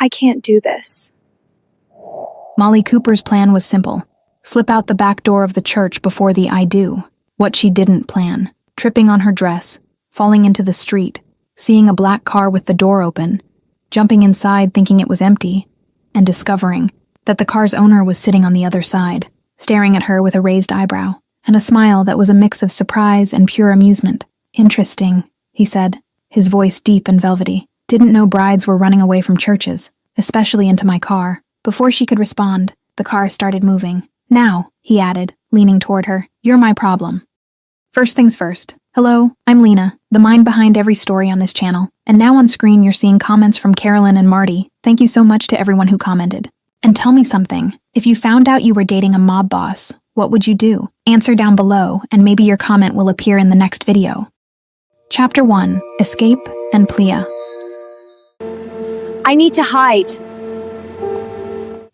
I can't do this. Molly Cooper's plan was simple. Slip out the back door of the church before the I do. What she didn't plan. Tripping on her dress, falling into the street, seeing a black car with the door open, jumping inside thinking it was empty, and discovering that the car's owner was sitting on the other side, staring at her with a raised eyebrow, and a smile that was a mix of surprise and pure amusement. Interesting, he said, his voice deep and velvety. Didn't know brides were running away from churches, especially into my car. Before she could respond, the car started moving. Now, he added, leaning toward her, you're my problem. First things first. Hello, I'm Lena, the mind behind every story on this channel, and now on screen you're seeing comments from Carolyn and Marty. Thank you so much to everyone who commented. And tell me something, if you found out you were dating a mob boss, what would you do? Answer down below, and maybe your comment will appear in the next video. Chapter 1, Escape and Plea. I need to hide.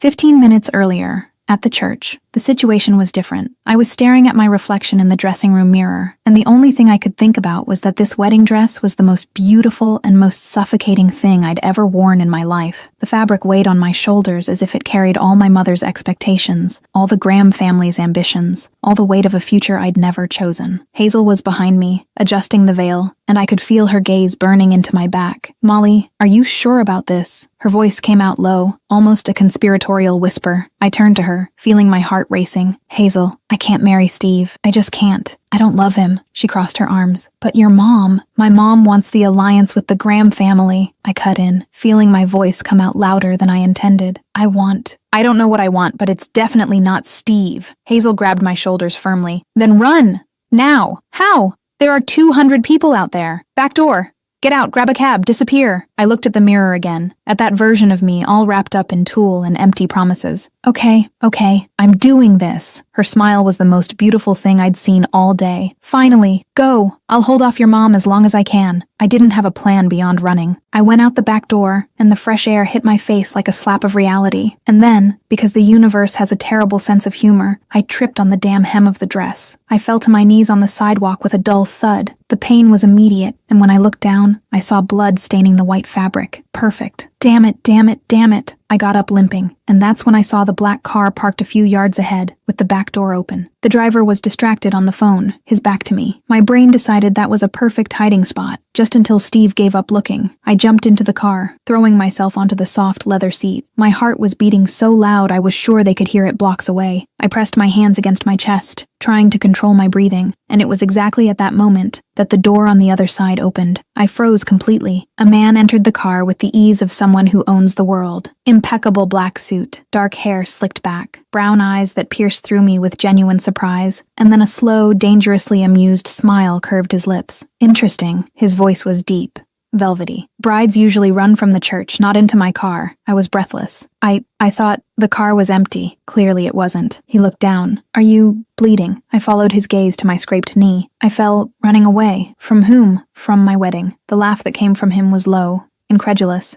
15 minutes earlier, at the church, the situation was different. I was staring at my reflection in the dressing room mirror, and the only thing I could think about was that this wedding dress was the most beautiful and most suffocating thing I'd ever worn in my life. The fabric weighed on my shoulders as if it carried all my mother's expectations, all the Graham family's ambitions, all the weight of a future I'd never chosen. Hazel was behind me, adjusting the veil, and I could feel her gaze burning into my back. Molly, are you sure about this? Her voice came out low, almost a conspiratorial whisper. I turned to her, feeling my heart racing. Hazel, I can't marry Steve. I just can't. I don't love him. She crossed her arms. But your mom. My mom wants the alliance with the Graham family. I cut in, feeling my voice come out louder than I intended. I don't know what I want, but it's definitely not Steve. Hazel grabbed my shoulders firmly. Then run! Now! How? There are 200 people out there. Back door. Get out, grab a cab, disappear. I looked at the mirror again, at that version of me all wrapped up in tulle and empty promises. Okay, I'm doing this. Her smile was the most beautiful thing I'd seen all day. Finally, go. I'll hold off your mom as long as I can. I didn't have a plan beyond running. I went out the back door, and the fresh air hit my face like a slap of reality. And then, because the universe has a terrible sense of humor, I tripped on the damn hem of the dress. I fell to my knees on the sidewalk with a dull thud. The pain was immediate, and when I looked down, I saw blood staining the white fabric. Perfect. Damn it. I got up limping, and that's when I saw the black car parked a few yards ahead, with the back door open. The driver was distracted on the phone, his back to me. My brain decided that was a perfect hiding spot, just until Steve gave up looking. I jumped into the car, throwing myself onto the soft leather seat. My heart was beating so loud I was sure they could hear it blocks away. I pressed my hands against my chest, trying to control my breathing, and it was exactly at that moment that the door on the other side opened. I froze completely. A man entered the car with the ease of someone who owns the world. Impeccable black suit, dark hair slicked back, brown eyes that pierced through me with genuine surprise, and then a slow, dangerously amused smile curved his lips. Interesting. His voice was deep, velvety. Brides usually run from the church, not into my car. I was breathless. I thought the car was empty. Clearly it wasn't. He looked down. Are you bleeding? I followed his gaze to my scraped knee. I fell, running away. From whom? From my wedding. The laugh that came from him was low, incredulous.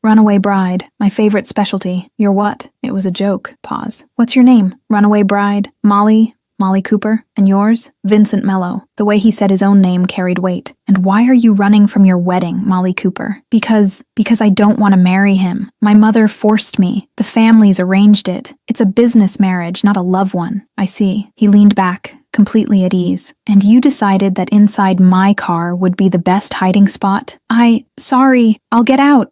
Runaway bride. My favorite specialty. You're what? It was a joke. Pause. What's your name? Runaway bride. Molly Cooper. And yours? Vincent Mello. The way he said his own name carried weight. And why are you running from your wedding, Molly Cooper? Because I don't want to marry him. My mother forced me. The families arranged it. It's a business marriage, not a love one. I see. He leaned back, completely at ease. And you decided that inside my car would be the best hiding spot? Sorry, I'll get out.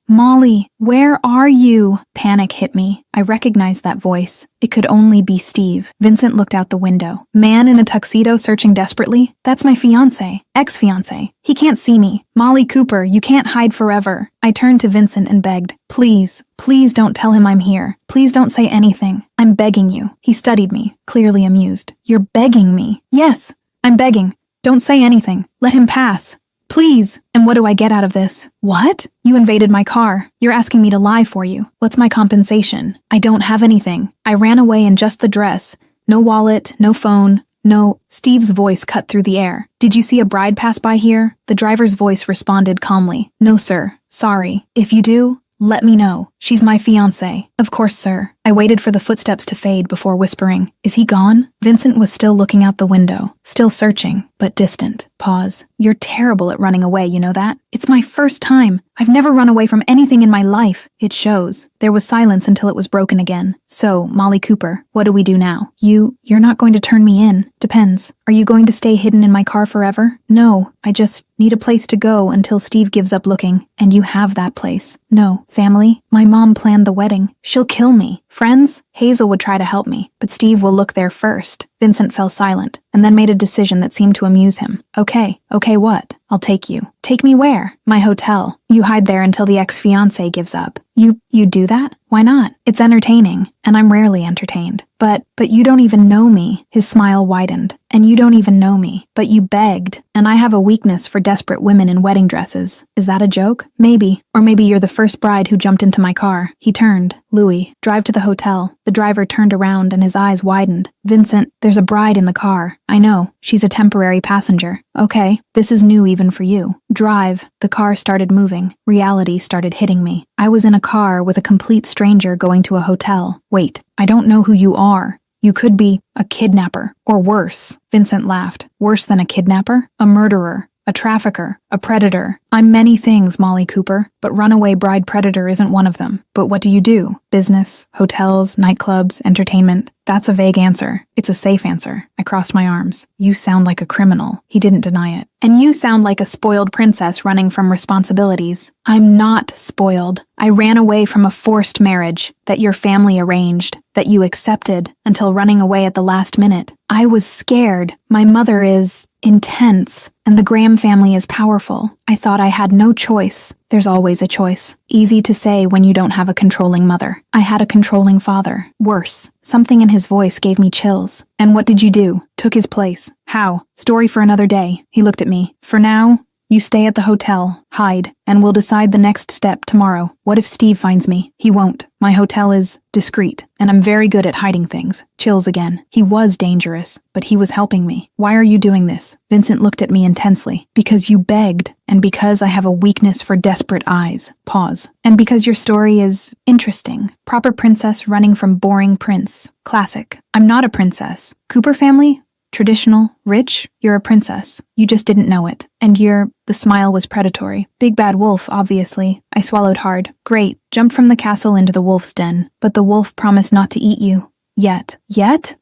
Molly, where are you? Panic hit me. I recognized that voice. It could only be Steve. Vincent looked out the window. Man in a tuxedo searching desperately? That's my fiancé. Ex-fiancé. He can't see me. Molly Cooper, you can't hide forever. I turned to Vincent and begged. Please don't tell him I'm here. Please don't say anything. I'm begging you. He studied me, clearly amused. You're begging me? Yes, I'm begging. Don't say anything. Let him pass. Please. And what do I get out of this? What? You invaded my car. You're asking me to lie for you. What's my compensation? I don't have anything. I ran away in just the dress. No wallet, no phone, no. Steve's voice cut through the air. Did you see a bride pass by here? The driver's voice responded calmly. No, sir. Sorry. If you do, let me know. She's my fiancé. Of course, sir. I waited for the footsteps to fade before whispering, Is he gone? Vincent was still looking out the window, still searching, but distant. Pause. You're terrible at running away, you know that? It's my first time. I've never run away from anything in my life. It shows. There was silence until it was broken again. So, Molly Cooper, what do we do now? You're not going to turn me in. Depends. Are you going to stay hidden in my car forever? No, I just need a place to go until Steve gives up looking. And you have that place. No. Family? My mom planned the wedding. She'll kill me. Friends? Hazel would try to help me, but Steve will look there first. Vincent fell silent, and then made a decision that seemed to amuse him. Okay what? I'll take you. Take me where? My hotel. You hide there until the ex-fiancé gives up. You do that? Why not? It's entertaining, and I'm rarely entertained. But you don't even know me. His smile widened. And you don't even know me. But you begged, and I have a weakness for desperate women in wedding dresses. Is that a joke? Maybe. Or maybe you're the first bride who jumped into my car. He turned. Louis, drive to the hotel. The driver turned around and his eyes widened. Vincent, there's a bride in the car. I know. She's a temporary passenger. Okay, this is new even for you. Drive. The car started moving. Reality started hitting me. I was in a car with a complete stranger going to a hotel. Wait, I don't know who you are. You could be a kidnapper, or worse. Vincent laughed. Worse than a kidnapper? A murderer. A trafficker, a predator. I'm many things, Molly Cooper, but runaway bride predator isn't one of them. But what do? Business, hotels, nightclubs, entertainment. That's a vague answer. It's a safe answer. I crossed my arms. You sound like a criminal. He didn't deny it. And you sound like a spoiled princess running from responsibilities. I'm not spoiled. I ran away from a forced marriage that your family arranged, that you accepted, until running away at the last minute. I was scared. My mother is intense, and the Graham family is powerful. I thought I had no choice. There's always a choice. Easy to say when you don't have a controlling mother. I had a controlling father. Worse. Something in his voice gave me chills. And what did you do? Took his place. How? Story for another day. He looked at me. For now, you stay at the hotel, hide, and we'll decide the next step tomorrow. What if Steve finds me? He won't. My hotel is discreet, and I'm very good at hiding things. Chills again. He was dangerous, but he was helping me. Why are you doing this? Vincent looked at me intensely. Because you begged, and because I have a weakness for desperate eyes. Pause. And because your story is interesting. Proper princess running from boring prince. Classic. I'm not a princess. Cooper family? Traditional, rich, you're a princess. You just didn't know it. And the smile was predatory. Big bad wolf, obviously. I swallowed hard. Great. Jumped from the castle into the wolf's den. But the wolf promised not to eat you. Yet?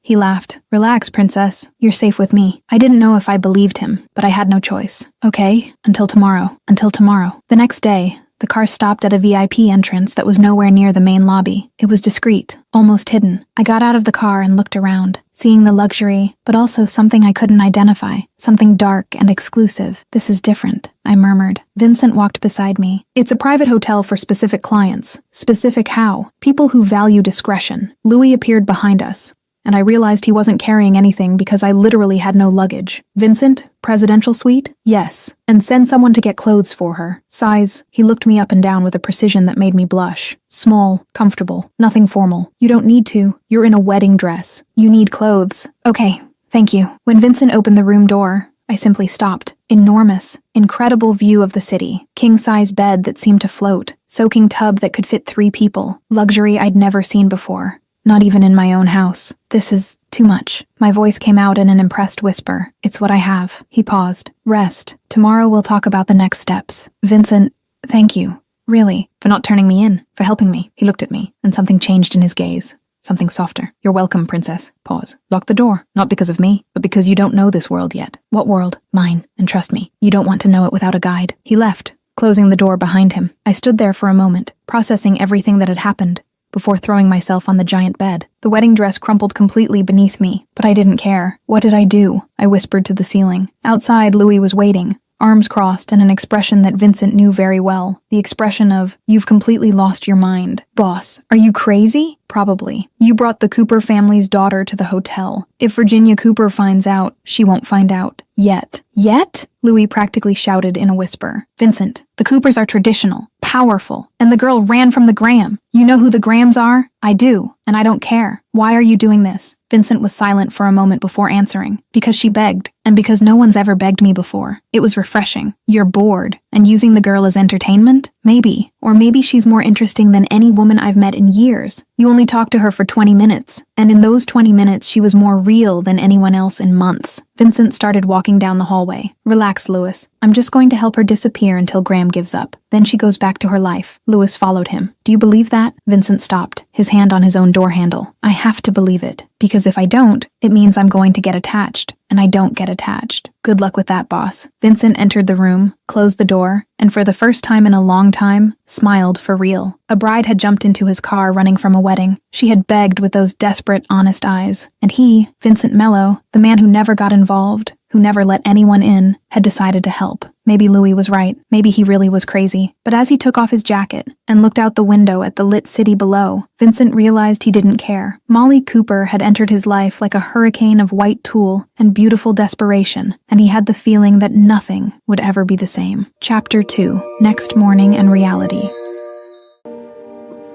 He laughed. Relax, princess. You're safe with me. I didn't know if I believed him, but I had no choice. Okay, until tomorrow. The next day, the car stopped at a VIP entrance that was nowhere near the main lobby. It was discreet, almost hidden. I got out of the car and looked around, seeing the luxury, but also something I couldn't identify, something dark and exclusive. This is different, I murmured. Vincent walked beside me. It's a private hotel for specific clients. Specific how? People who value discretion. Louis appeared behind us, and I realized he wasn't carrying anything because I literally had no luggage. Vincent, presidential suite? Yes. And send someone to get clothes for her. Size? He looked me up and down with a precision that made me blush. Small, comfortable, nothing formal. You don't need to. You're in a wedding dress. You need clothes. Okay, thank you. When Vincent opened the room door, I simply stopped. Enormous, incredible view of the city. King-size bed that seemed to float. Soaking tub that could fit 3 people. Luxury I'd never seen before. Not even in my own house. This is too much. My voice came out in an impressed whisper. It's what I have. He paused. Rest. Tomorrow we'll talk about the next steps. Vincent, thank you. Really. For not turning me in. For helping me. He looked at me, and something changed in his gaze. Something softer. You're welcome, princess. Pause. Lock the door. Not because of me, but because you don't know this world yet. What world? Mine. And trust me, you don't want to know it without a guide. He left, closing the door behind him. I stood there for a moment, processing everything that had happened, before throwing myself on the giant bed. The wedding dress crumpled completely beneath me, but I didn't care. What did I do? I whispered to the ceiling. Outside, Louis was waiting, arms crossed and an expression that Vincent knew very well. The expression of, you've completely lost your mind. Boss, are you crazy? Probably. You brought the Cooper family's daughter to the hotel. If Virginia Cooper finds out, she won't find out. Yet. Yet? Louis practically shouted in a whisper. Vincent, the Coopers are traditional, powerful, and the girl ran from the Graham. You know who the Grahams are? I do, and I don't care. Why are you doing this? Vincent was silent for a moment before answering. Because she begged, and because no one's ever begged me before. It was refreshing. You're bored, and using the girl as entertainment? Maybe. Or maybe she's more interesting than any woman I've met in years. You only talked to her for 20 minutes, and in those 20 minutes she was more real than anyone else in months. Vincent started walking down the hallway. Relax, Lewis. I'm just going to help her disappear until Graham gives up. Then she goes back to her life. Lewis followed him. Do you believe that? Vincent stopped, his hand on his own door handle. I have to believe it, because if I don't, it means I'm going to get attached, and I don't get attached. Good luck with that, boss. Vincent entered the room, closed the door, and for the first time in a long time, smiled for real. A bride had jumped into his car running from a wedding. She had begged with those desperate, honest eyes. And he, Vincent Mello, the man who never got involved, who never let anyone in, had decided to help. Maybe Louis was right. Maybe he really was crazy. But as he took off his jacket and looked out the window at the lit city below, Vincent realized he didn't care. Molly Cooper had entered his life like a hurricane of white tulle and beautiful desperation, and he had the feeling that nothing would ever be the same. Chapter 2. Next Morning and Reality.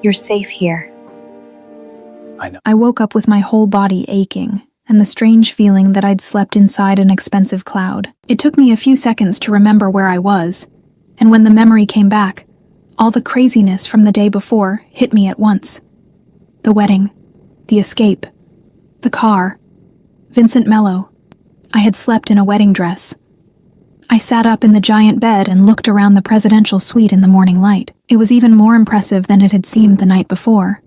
You're safe here. I know. I woke up with my whole body aching, and the strange feeling that I'd slept inside an expensive cloud. It took me a few seconds to remember where I was, and when the memory came back, all the craziness from the day before hit me at once. The wedding, the escape, the car, Vincent Mello. I had slept in a wedding dress. I sat up in the giant bed and looked around the presidential suite in the morning light. It was even more impressive than it had seemed the night before,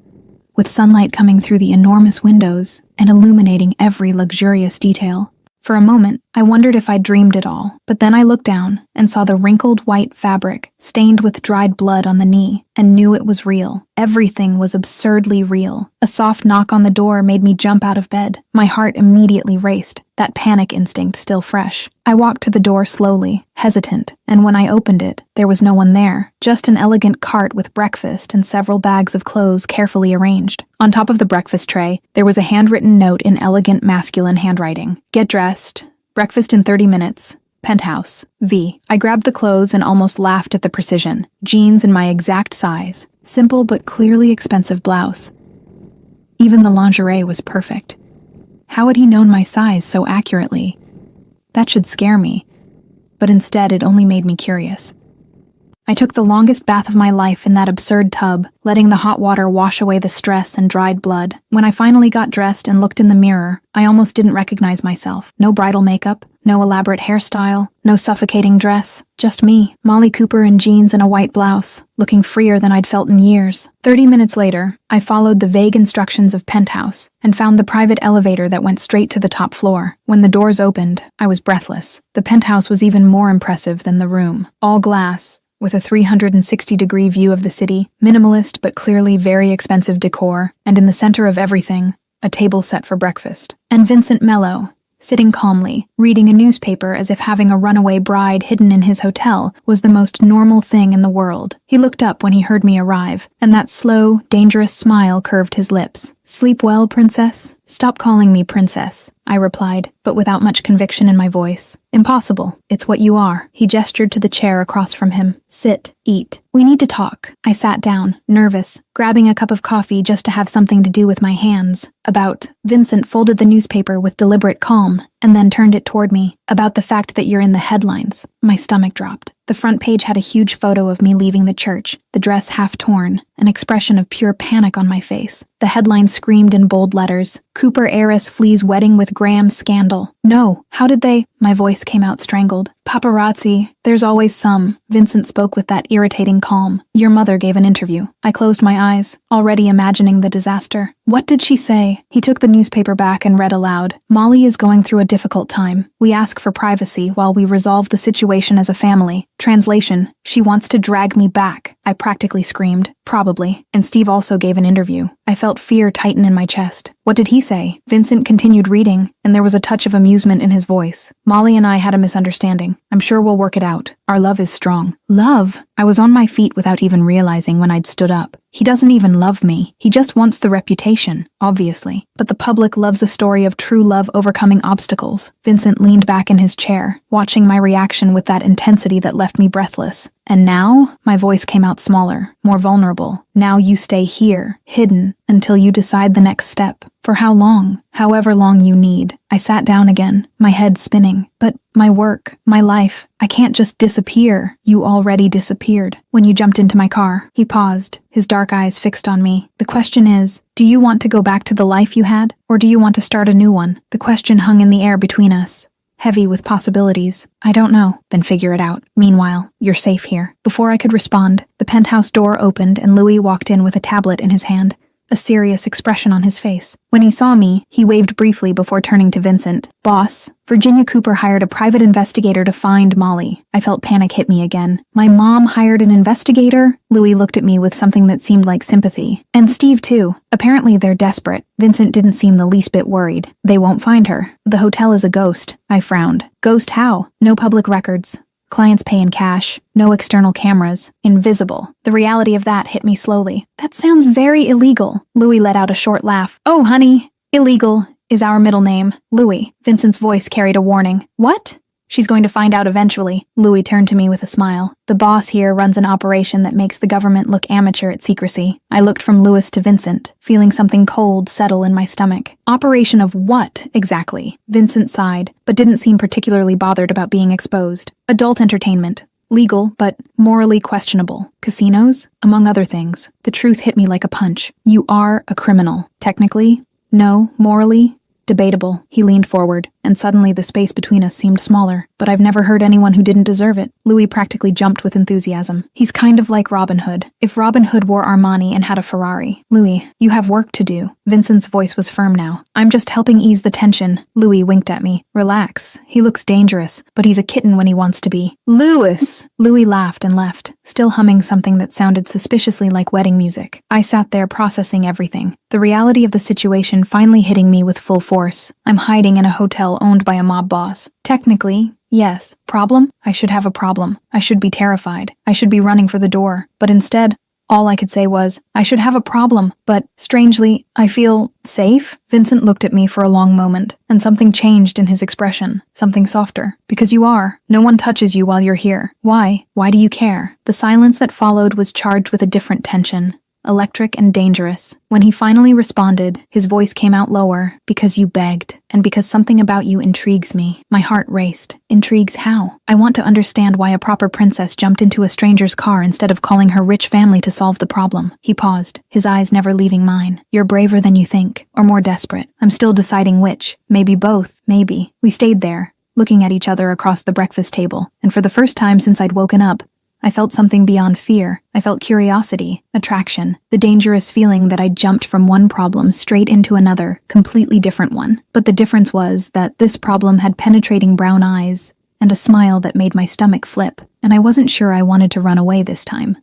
with sunlight coming through the enormous windows and illuminating every luxurious detail. For a moment, I wondered if I'd dreamed it all, but then I looked down and saw the wrinkled white fabric stained with dried blood on the knee and knew it was real. Everything was absurdly real. A soft knock on the door made me jump out of bed. My heart immediately raced, that panic instinct still fresh. I walked to the door slowly, hesitant, and when I opened it, there was no one there, just an elegant cart with breakfast and several bags of clothes carefully arranged. On top of the breakfast tray, there was a handwritten note in elegant masculine handwriting. Get dressed. Breakfast in 30 minutes. Penthouse. V. I grabbed the clothes and almost laughed at the precision. Jeans in my exact size. Simple but clearly expensive blouse. Even the lingerie was perfect. How had he known my size so accurately? That should scare me, but instead it only made me curious. I took the longest bath of my life in that absurd tub, letting the hot water wash away the stress and dried blood. When I finally got dressed and looked in the mirror, I almost didn't recognize myself. No bridal makeup, no elaborate hairstyle, no suffocating dress. Just me, Molly Cooper in jeans and a white blouse, looking freer than I'd felt in years. 30 minutes later, I followed the vague instructions of Penthouse and found the private elevator that went straight to the top floor. When the doors opened, I was breathless. The penthouse was even more impressive than the room. All glass, with a 360-degree view of the city, minimalist but clearly very expensive decor, and in the center of everything, a table set for breakfast. And Vincent Mello, sitting calmly, reading a newspaper as if having a runaway bride hidden in his hotel was the most normal thing in the world. He looked up when he heard me arrive, and that slow, dangerous smile curved his lips. Sleep well, princess? Stop calling me princess, I replied, but without much conviction in my voice. Impossible. It's what you are. He gestured to the chair across from him. Sit, eat. We need to talk. I sat down, nervous, grabbing a cup of coffee just to have something to do with my hands. About. Vincent folded the newspaper with deliberate calm, and then turned it toward me. About the fact that you're in the headlines. My stomach dropped. The front page had a huge photo of me leaving the church, the dress half torn, an expression of pure panic on my face. The headline screamed in bold letters, Cooper heiress flees wedding with Graham scandal. No, how did they? My voice came out strangled. Paparazzi. There's always some. Vincent spoke with that irritating calm. Your mother gave an interview. I closed my eyes, already imagining the disaster. What did she say? He took the newspaper back and read aloud. Molly is going through a difficult time. We ask for privacy while we resolve the situation as a family. Translation, she wants to drag me back. I practically screamed. Probably. And Steve also gave an interview. I felt fear tighten in my chest. What did he say? Vincent continued reading, and there was a touch of amusement in his voice. Molly and I had a misunderstanding. I'm sure we'll work it out. Our love is strong. Love? I was on my feet without even realizing when I'd stood up. He doesn't even love me. He just wants the reputation, obviously. But the public loves a story of true love overcoming obstacles. Vincent leaned back in his chair, watching my reaction with that intensity that left me breathless. And now, my voice came out smaller, more vulnerable. Now you stay here, hidden, until you decide the next step. For how long? However long you need. I sat down again, my head spinning. But my work, my life, I can't just disappear. You already disappeared. When you jumped into my car, he paused, his dark eyes fixed on me. The question is, do you want to go back to the life you had, or do you want to start a new one? The question hung in the air between us, heavy with possibilities. I don't know. Then figure it out. Meanwhile, you're safe here. Before I could respond, the penthouse door opened and Louis walked in with a tablet in his hand, a serious expression on his face. When he saw me, he waved briefly before turning to Vincent. Boss, Virginia Cooper hired a private investigator to find Molly. I felt panic hit me again. My mom hired an investigator? Louis looked at me with something that seemed like sympathy. And Steve too. Apparently they're desperate. Vincent didn't seem the least bit worried. They won't find her. The hotel is a ghost. I frowned. Ghost how? No public records. Clients pay in cash, no external cameras, invisible. The reality of that hit me slowly. That sounds very illegal. Louis let out a short laugh. Oh, honey, illegal is our middle name, Louis. Vincent's voice carried a warning. What? She's going to find out eventually. Louis turned to me with a smile. The boss here runs an operation that makes the government look amateur at secrecy. I looked from Louis to Vincent, feeling something cold settle in my stomach. Operation of what, exactly? Vincent sighed, but didn't seem particularly bothered about being exposed. Adult entertainment. Legal, but morally questionable. Casinos, among other things. The truth hit me like a punch. You are a criminal. Technically, no. Morally, debatable. He leaned forward, and suddenly the space between us seemed smaller. But I've never heard anyone who didn't deserve it. Louis practically jumped with enthusiasm. He's kind of like Robin Hood. If Robin Hood wore Armani and had a Ferrari. Louis, you have work to do. Vincent's voice was firm now. I'm just helping ease the tension. Louis winked at me. Relax. He looks dangerous, but he's a kitten when he wants to be. Louis! Louis laughed and left, still humming something that sounded suspiciously like wedding music. I sat there processing everything. The reality of the situation finally hitting me with full force. I'm hiding in a hotel owned by a mob boss. Technically, yes. Problem? I should have a problem. I should be terrified. I should be running for the door. But instead, all I could say was, I should have a problem, but, strangely, I feel safe? Vincent looked at me for a long moment, and something changed in his expression. Something softer. Because you are. No one touches you while you're here. Why? Why do you care? The silence that followed was charged with a different tension. Electric and dangerous. When he finally responded, his voice came out lower, because you begged, and because something about you intrigues me. My heart raced. Intrigues how? I want to understand why a proper princess jumped into a stranger's car instead of calling her rich family to solve the problem. He paused, his eyes never leaving mine. You're braver than you think, or more desperate. I'm still deciding which. Maybe both, maybe. We stayed there, looking at each other across the breakfast table, and for the first time since I'd woken up, I felt something beyond fear. I felt curiosity, attraction, the dangerous feeling that I jumped from one problem straight into another, completely different one. But the difference was that this problem had penetrating brown eyes and a smile that made my stomach flip, and I wasn't sure I wanted to run away this time.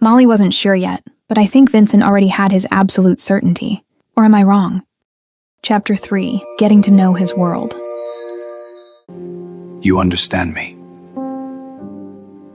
Molly wasn't sure yet, but I think Vincent already had his absolute certainty. Or am I wrong? Chapter 3. Getting to know his world. You understand me.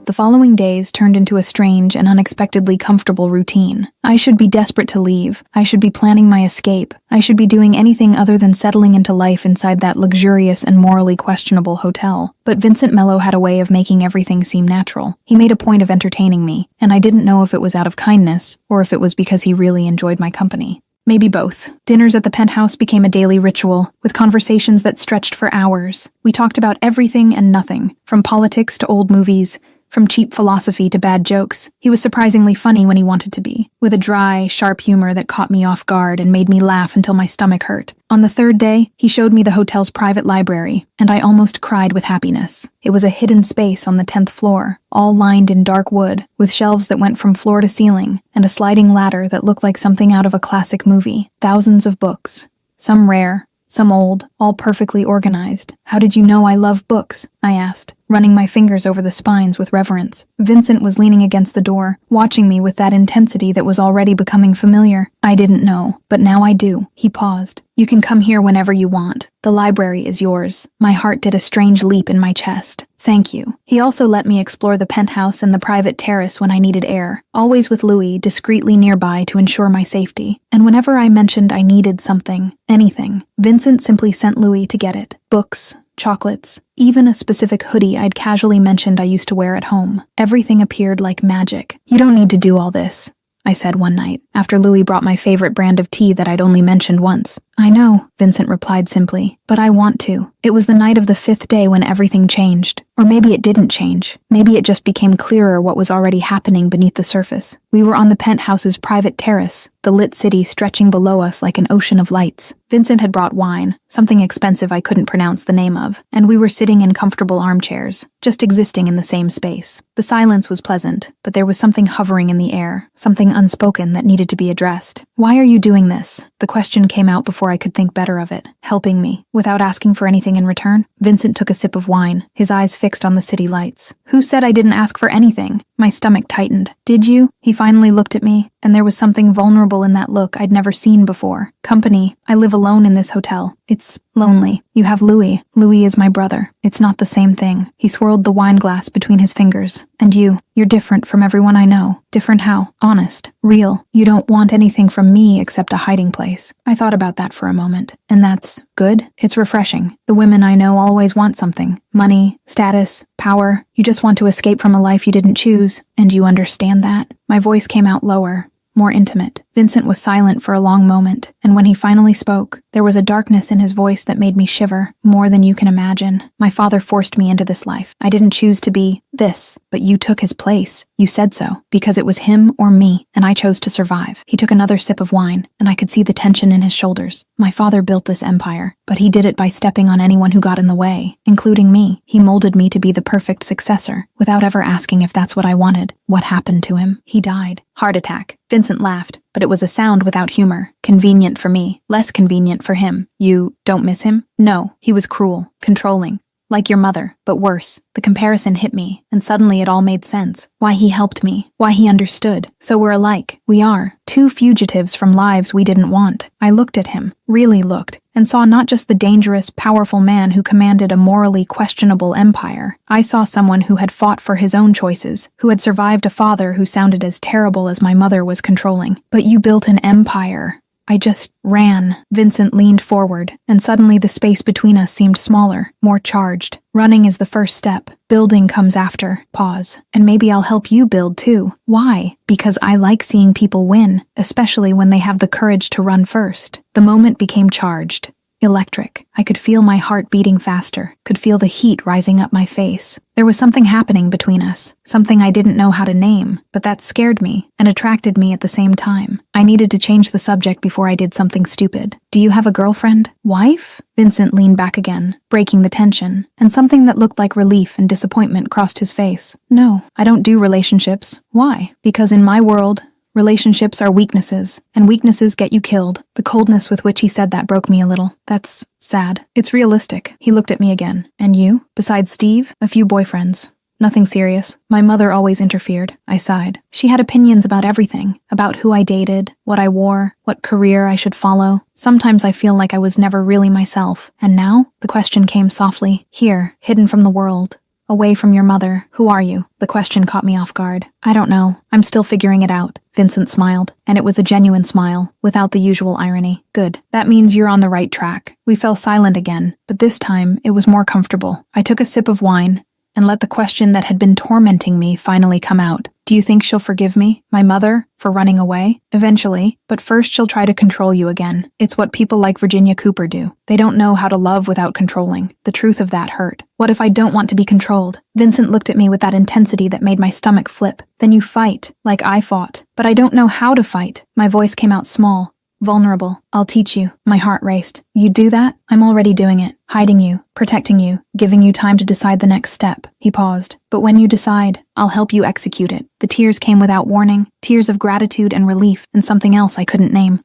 The following days turned into a strange and unexpectedly comfortable routine. I should be desperate to leave. I should be planning my escape. I should be doing anything other than settling into life inside that luxurious and morally questionable hotel. But Vincent Mello had a way of making everything seem natural. He made a point of entertaining me, and I didn't know if it was out of kindness or if it was because he really enjoyed my company. Maybe both. Dinners at the penthouse became a daily ritual, with conversations that stretched for hours. We talked about everything and nothing, from politics to old movies, from cheap philosophy to bad jokes. He was surprisingly funny when he wanted to be, with a dry, sharp humor that caught me off guard and made me laugh until my stomach hurt. On the third day, he showed me the hotel's private library, and I almost cried with happiness. It was a hidden space on the 10th floor, all lined in dark wood, with shelves that went from floor to ceiling, and a sliding ladder that looked like something out of a classic movie. Thousands of books, some rare, some old, all perfectly organized. How did you know I love books? I asked. running my fingers over the spines with reverence. Vincent was leaning against the door, watching me with that intensity that was already becoming familiar. I didn't know, but now I do. He paused. You can come here whenever you want. The library is yours. My heart did a strange leap in my chest. Thank you. He also let me explore the penthouse and the private terrace when I needed air, always with Louis discreetly nearby to ensure my safety. And whenever I mentioned I needed something, anything, Vincent simply sent Louis to get it. Books, chocolates, even a specific hoodie I'd casually mentioned I used to wear at home. Everything appeared like magic. You don't need to do all this, I said one night, after Louis brought my favorite brand of tea that I'd only mentioned once. I know, Vincent replied simply, but I want to. It was the night of the 5th day when everything changed. Or maybe it didn't change. Maybe it just became clearer what was already happening beneath the surface. We were on the penthouse's private terrace, the lit city stretching below us like an ocean of lights. Vincent had brought wine, something expensive I couldn't pronounce the name of, and we were sitting in comfortable armchairs, just existing in the same space. The silence was pleasant, but there was something hovering in the air, something unspoken that needed to be addressed. Why are you doing this? The question came out before I could think better of it. Helping me, without asking for anything in return? Vincent took a sip of wine, his eyes fixed on the city lights. Who said I didn't ask for anything? My stomach tightened. Did you? He finally looked at me, and there was something vulnerable in that look I'd never seen before. Company. I live alone in this hotel. It's lonely. You have Louis. Louis is my brother. It's not the same thing. He swirled the wine glass between his fingers. And you're different from everyone I know. Different how? Honest. Real. You don't want anything from me except a hiding place. I thought about that for a moment. And that's good. It's refreshing. The women I know always want something. Money, status, power. You just want to escape from a life you didn't choose. And you understand that? My voice came out lower, more intimate. Vincent was silent for a long moment, and when he finally spoke, there was a darkness in his voice that made me shiver, more than you can imagine. My father forced me into this life. I didn't choose to be this, but you took his place. You said so, because it was him or me, and I chose to survive. He took another sip of wine, and I could see the tension in his shoulders. My father built this empire, but he did it by stepping on anyone who got in the way, including me. He molded me to be the perfect successor, without ever asking if that's what I wanted. What happened to him? He died. Heart attack. Vincent laughed, but it was a sound without humor. Convenient for me, less convenient for him. You don't miss him? No, he was cruel, controlling. Like your mother, but worse. The comparison hit me, and suddenly it all made sense. Why he helped me, why he understood. So we're alike. We are. Two fugitives from lives we didn't want. I looked at him, really looked, and saw not just the dangerous, powerful man who commanded a morally questionable empire. I saw someone who had fought for his own choices, who had survived a father who sounded as terrible as my mother was controlling. But you built an empire. I just ran. Vincent leaned forward, and suddenly the space between us seemed smaller, more charged. Running is the first step. Building comes after. Pause. And maybe I'll help you build too. Why? Because I like seeing people win, especially when they have the courage to run first. The moment became charged. Electric. I could feel my heart beating faster, could feel the heat rising up my face. There was something happening between us, something I didn't know how to name, but that scared me and attracted me at the same time. I needed to change the subject before I did something stupid. Do you have a girlfriend? Wife? Vincent leaned back again, breaking the tension, and something that looked like relief and disappointment crossed his face. No, I don't do relationships. Why? Because in my world, relationships are weaknesses, and weaknesses get you killed. The coldness with which he said that broke me a little. That's sad. It's realistic. He looked at me again. And you? Besides Steve? A few boyfriends. Nothing serious. My mother always interfered. I sighed. She had opinions about everything. About who I dated, what I wore, what career I should follow. Sometimes I feel like I was never really myself. And now? The question came softly. Here, hidden from the world. Away from your mother. Who are you? The question caught me off guard. I don't know. I'm still figuring it out. Vincent smiled, and it was a genuine smile, without the usual irony. Good. That means you're on the right track. We fell silent again, but this time it was more comfortable. I took a sip of wine, and let the question that had been tormenting me finally come out. Do you think she'll forgive me, my mother, for running away? Eventually, but first she'll try to control you again. It's what people like Virginia Cooper do. They don't know how to love without controlling. The truth of that hurt. What if I don't want to be controlled? Vincent looked at me with that intensity that made my stomach flip. Then you fight, like I fought. But I don't know how to fight. My voice came out small. Vulnerable. I'll teach you. My heart raced. You do that? I'm already doing it. Hiding you, protecting you, giving you time to decide the next step. He paused. But when you decide, I'll help you execute it." The tears came without warning, tears of gratitude and relief, and something else I couldn't name.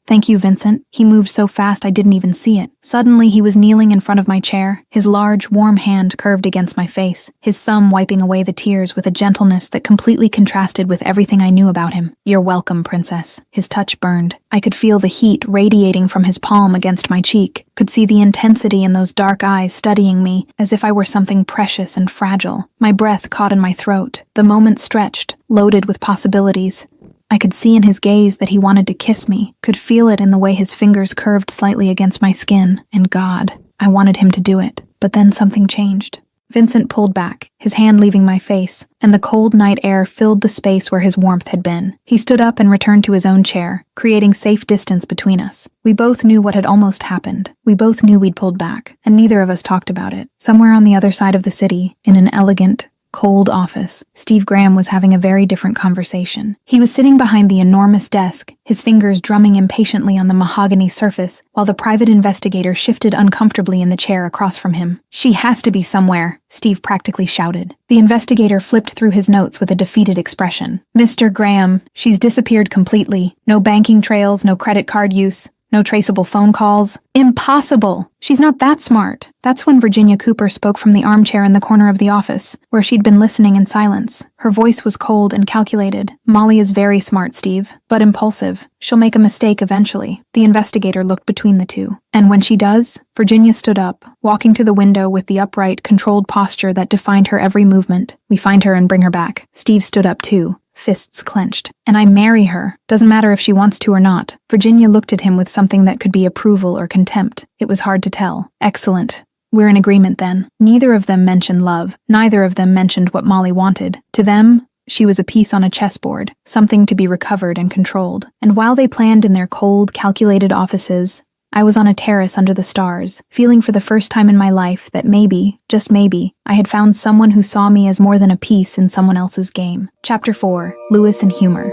Thank you, Vincent." He moved so fast I didn't even see it. Suddenly, he was kneeling in front of my chair, his large, warm hand curved against my face, his thumb wiping away the tears with a gentleness that completely contrasted with everything I knew about him. "You're welcome, Princess." His touch burned. I could feel the heat radiating from his palm against my cheek, could see the intensity in those dark eyes studying me as if I were something precious and fragile. My breath caught in my throat. The moment stretched, loaded with possibilities. I could see in his gaze that he wanted to kiss me, could feel it in the way his fingers curved slightly against my skin, and God, I wanted him to do it. But then something changed. Vincent pulled back, his hand leaving my face, and the cold night air filled the space where his warmth had been. He stood up and returned to his own chair, creating safe distance between us. We both knew what had almost happened. We both knew we'd pulled back, and neither of us talked about it. Somewhere on the other side of the city, in an elegant, cold office, Steve Graham was having a very different conversation. He was sitting behind the enormous desk, his fingers drumming impatiently on the mahogany surface, while the private investigator shifted uncomfortably in the chair across from him. "She has to be somewhere," Steve practically shouted. The investigator flipped through his notes with a defeated expression. "Mr. Graham, she's disappeared completely. No banking trails, no credit card use. No traceable phone calls. Impossible! She's not that smart." That's when Virginia Cooper spoke from the armchair in the corner of the office, where she'd been listening in silence. Her voice was cold and calculated. "Molly is very smart, Steve, but impulsive. She'll make a mistake eventually." The investigator looked between the two. "And when she does?" Virginia stood up, walking to the window with the upright, controlled posture that defined her every movement. "We find her and bring her back." Steve stood up too, fists clenched. "And I marry her. Doesn't matter if she wants to or not." Virginia looked at him with something that could be approval or contempt. It was hard to tell. "Excellent. We're in agreement then." Neither of them mentioned love. Neither of them mentioned what Molly wanted. To them, she was a piece on a chessboard, something to be recovered and controlled. And while they planned in their cold, calculated offices, I was on a terrace under the stars, feeling for the first time in my life that maybe, just maybe, I had found someone who saw me as more than a piece in someone else's game. Chapter 4. Lewis and Humor.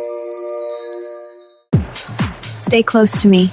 Stay close to me.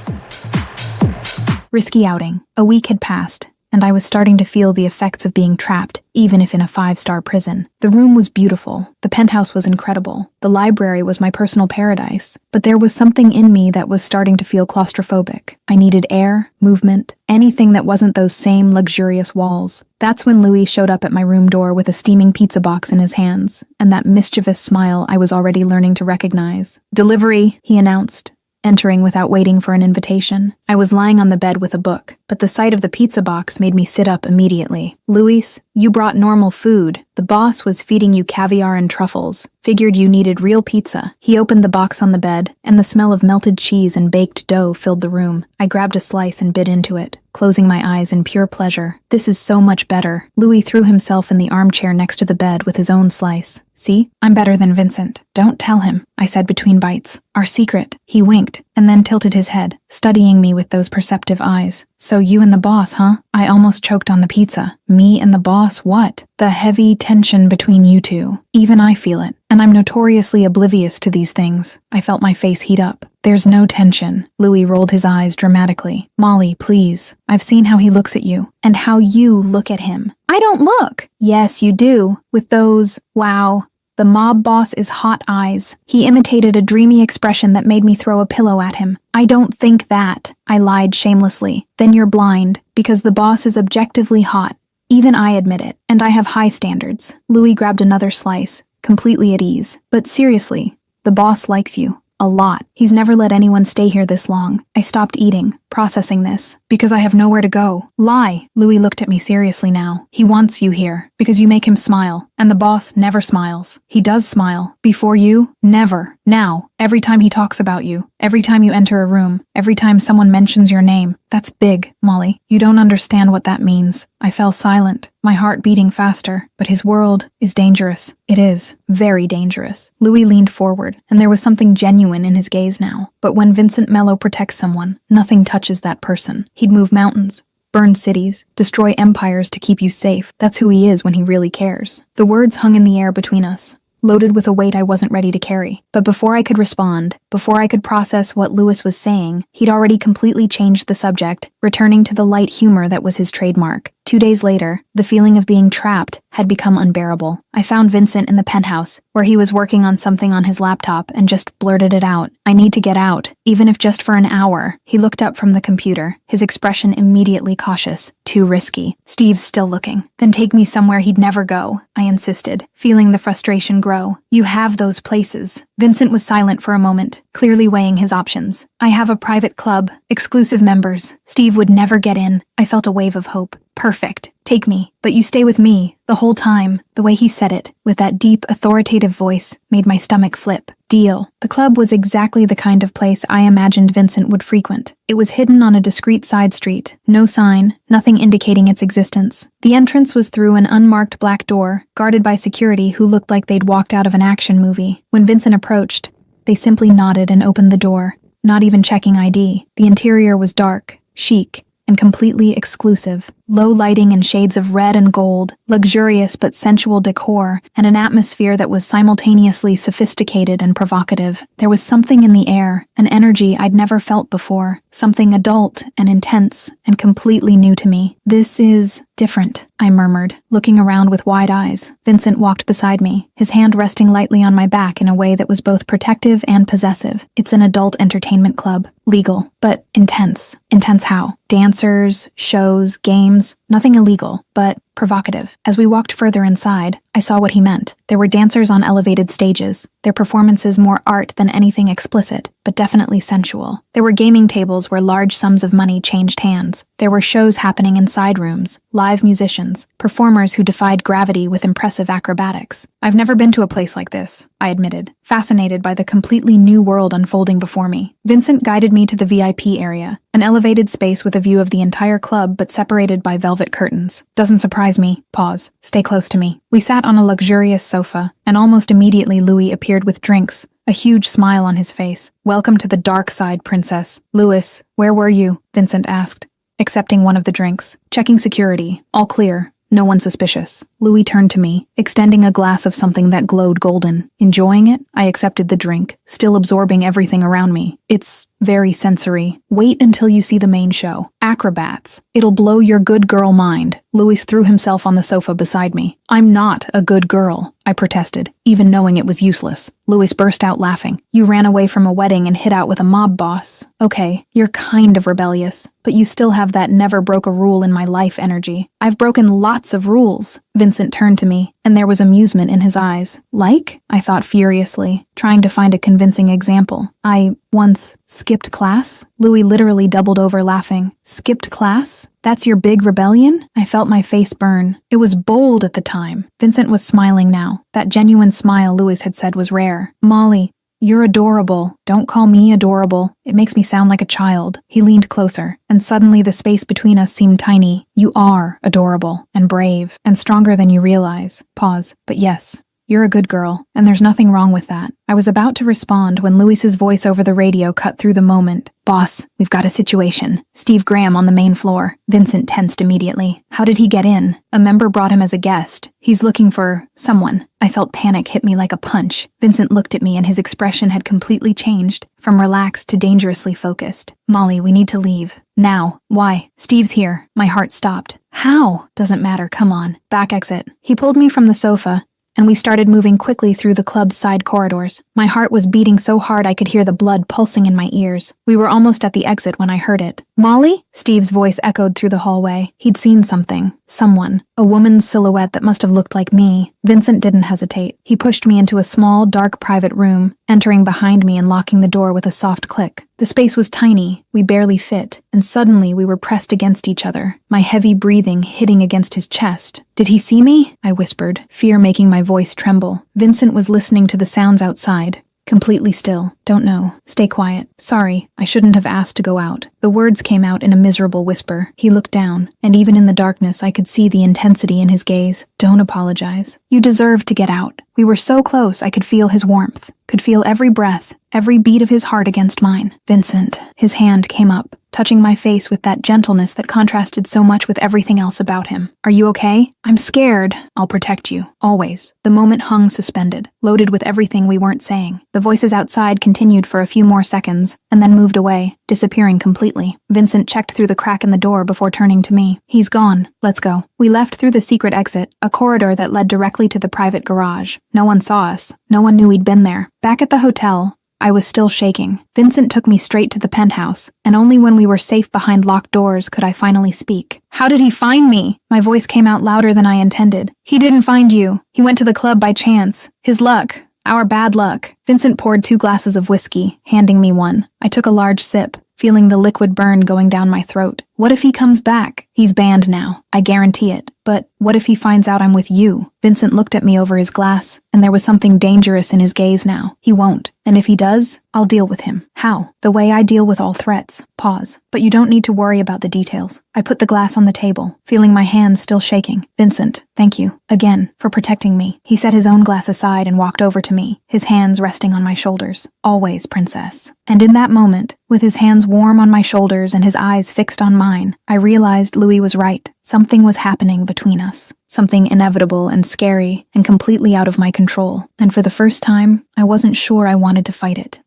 Risky outing. A week had passed, and I was starting to feel the effects of being trapped, even if in a 5-star prison. The room was beautiful. The penthouse was incredible. The library was my personal paradise. But there was something in me that was starting to feel claustrophobic. I needed air, movement, anything that wasn't those same luxurious walls. That's when Louis showed up at my room door with a steaming pizza box in his hands, and that mischievous smile I was already learning to recognize. "Delivery," he announced, entering without waiting for an invitation. I was lying on the bed with a book, but the sight of the pizza box made me sit up immediately. "Luis, you brought normal food. The boss was feeding you caviar and truffles. Figured you needed real pizza." He opened the box on the bed, and the smell of melted cheese and baked dough filled the room. I grabbed a slice and bit into it, closing my eyes in pure pleasure. "This is so much better." Louis threw himself in the armchair next to the bed with his own slice. "See? I'm better than Vincent." "Don't tell him," I said between bites. "Our secret." He winked, and then tilted his head, studying me with those perceptive eyes. "So you and the boss, huh?" I almost choked on the pizza. "Me and the boss, what?" "The heavy tension between you two. Even I feel it, and I'm notoriously oblivious to these things." I felt my face heat up. "There's no tension." Louis rolled his eyes dramatically. "Molly, please. I've seen how he looks at you, and how you look at him." "I don't look." "Yes, you do. With those, wow, the mob boss is hot eyes." He imitated a dreamy expression that made me throw a pillow at him. "I don't think that." I lied shamelessly. "Then you're blind, because the boss is objectively hot. Even I admit it, and I have high standards." Louis grabbed another slice, completely at ease. "But seriously, the boss likes you. A lot. He's never let anyone stay here this long." I stopped eating, processing this. "Because I have nowhere to go." "Lie." Louis looked at me seriously now. "He wants you here, because you make him smile. And the boss never smiles." "He does smile. Before you? Never. Now. Every time he talks about you. Every time you enter a room. Every time someone mentions your name. That's big, Molly. You don't understand what that means." I fell silent, my heart beating faster. "But his world is dangerous." "It is. Very dangerous." Louis leaned forward, and there was something genuine in his gaze now. "But when Vincent Mello protects someone, nothing touches that person. He'd move mountains, burn cities, destroy empires to keep you safe. That's who he is when he really cares." The words hung in the air between us, loaded with a weight I wasn't ready to carry. But before I could respond, before I could process what Lewis was saying, he'd already completely changed the subject, returning to the light humor that was his trademark. 2 days later, the feeling of being trapped, had become unbearable. I found Vincent in the penthouse, where he was working on something on his laptop, and just blurted it out. I need to get out, even if just for an hour. He looked up from the computer, his expression immediately cautious. Too risky. Steve's still looking. Then take me somewhere he'd never go, I insisted, feeling the frustration grow. You have those places. Vincent was silent for a moment, clearly weighing his options. I have a private club, exclusive members. Steve would never get in. I felt a wave of hope. Perfect. Take me. But you stay with me, the whole time. The way he said it, with that deep, authoritative voice, made my stomach flip. Deal. The club was exactly the kind of place I imagined Vincent would frequent. It was hidden on a discreet side street. No sign, nothing indicating its existence. The entrance was through an unmarked black door, guarded by security who looked like they'd walked out of an action movie. When Vincent approached, they simply nodded and opened the door, not even checking ID. The interior was dark, chic, and completely exclusive. Low lighting and shades of red and gold, luxurious but sensual decor, and an atmosphere that was simultaneously sophisticated and provocative. There was something in the air, an energy I'd never felt before, something adult and intense and completely new to me. This is different, I murmured, looking around with wide eyes. Vincent walked beside me, his hand resting lightly on my back in a way that was both protective and possessive. It's an adult entertainment club. Legal, but intense. Intense how? Dancers, shows, games, nothing illegal, but provocative. As we walked further inside, I saw what he meant. There were dancers on elevated stages, their performances more art than anything explicit, but definitely sensual. There were gaming tables where large sums of money changed hands. There were shows happening in side rooms, live musicians, performers who defied gravity with impressive acrobatics. I've never been to a place like this, I admitted, fascinated by the completely new world unfolding before me. Vincent guided me to the VIP area, an elevated space with a view of the entire club but separated by velvet curtains. Doesn't surprise me. Pause. Stay close to me. We sat on a luxurious sofa, and almost immediately Louis appeared with drinks, a huge smile on his face. Welcome to the dark side, princess. Louis, where were you? Vincent asked, accepting one of the drinks. Checking security. All clear. No one suspicious. Louis turned to me, extending a glass of something that glowed golden. Enjoying it, I accepted the drink, still absorbing everything around me. It's very sensory. Wait until you see the main show. Acrobats. It'll blow your good girl mind. Louis threw himself on the sofa beside me. I'm not a good girl, I protested, even knowing it was useless. Louis burst out laughing. You ran away from a wedding and hid out with a mob boss. Okay, you're kind of rebellious, but you still have that never broke a rule in my life energy. I've broken lots of rules. Vincent turned to me, and there was amusement in his eyes. Like? I thought furiously, trying to find a convincing example. I once skipped class? Louis literally doubled over laughing. Skipped class? That's your big rebellion? I felt my face burn. It was bold at the time. Vincent was smiling now. That genuine smile Louis had said was rare. Molly, you're adorable. Don't call me adorable. It makes me sound like a child. He leaned closer, and suddenly the space between us seemed tiny. You are adorable, and brave, and stronger than you realize. Pause. But yes, you're a good girl, and there's nothing wrong with that. I was about to respond when Louis's voice over the radio cut through the moment. Boss, we've got a situation. Steve Graham on the main floor. Vincent tensed immediately. How did he get in? A member brought him as a guest. He's looking for someone. I felt panic hit me like a punch. Vincent looked at me and his expression had completely changed, from relaxed to dangerously focused. Molly, we need to leave. Now. Why? Steve's here. My heart stopped. How? Doesn't matter. Come on. Back exit. He pulled me from the sofa, and we started moving quickly through the club's side corridors. My heart was beating so hard I could hear the blood pulsing in my ears. We were almost at the exit when I heard it. Molly? Steve's voice echoed through the hallway. He'd seen something. Someone. A woman's silhouette that must have looked like me. Vincent didn't hesitate. He pushed me into a small, dark private room, entering behind me and locking the door with a soft click. The space was tiny, we barely fit, and suddenly we were pressed against each other, my heavy breathing hitting against his chest. Did he see me? I whispered, fear making my voice tremble. Vincent was listening to the sounds outside. Completely still. Don't know. Stay quiet. Sorry, I shouldn't have asked to go out. The words came out in a miserable whisper. He looked down, and even in the darkness I could see the intensity in his gaze. Don't apologize. You deserve to get out. We were so close I could feel his warmth, could feel every breath, every beat of his heart against mine. Vincent. His hand came up, touching my face with that gentleness that contrasted so much with everything else about him. Are you okay? I'm scared. I'll protect you. Always. The moment hung suspended, loaded with everything we weren't saying. The voices outside continued for a few more seconds, and then moved away. disappearing completely. Vincent checked through the crack in the door before turning to me. He's gone. Let's go. We left through the secret exit, a corridor that led directly to the private garage. No one saw us. No one knew we'd been there. Back at the hotel, I was still shaking. Vincent took me straight to the penthouse, and only when we were safe behind locked doors could I finally speak. How did he find me? My voice came out louder than I intended. He didn't find you. He went to the club by chance. His luck. Our bad luck. Vincent poured 2 glasses of whiskey, handing me one. I took a large sip, feeling the liquid burn going down my throat. What if he comes back? He's banned now. I guarantee it. But what if he finds out I'm with you? Vincent looked at me over his glass, and there was something dangerous in his gaze now. He won't. And if he does, I'll deal with him. How? The way I deal with all threats. Pause. But you don't need to worry about the details. I put the glass on the table, feeling my hands still shaking. Vincent, thank you, again, for protecting me. He set his own glass aside and walked over to me, his hands resting on my shoulders. Always, princess. And in that moment, with his hands warm on my shoulders and his eyes fixed on mine, I realized Louis was right. Something was happening between us. Something inevitable and scary and completely out of my control. And for the first time, I wasn't sure I wanted to fight it.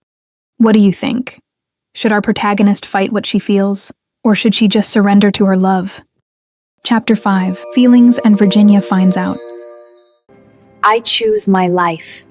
What do you think? Should our protagonist fight what she feels? Or should she just surrender to her love? Chapter 5. Feelings and Virginia finds out. I choose my life.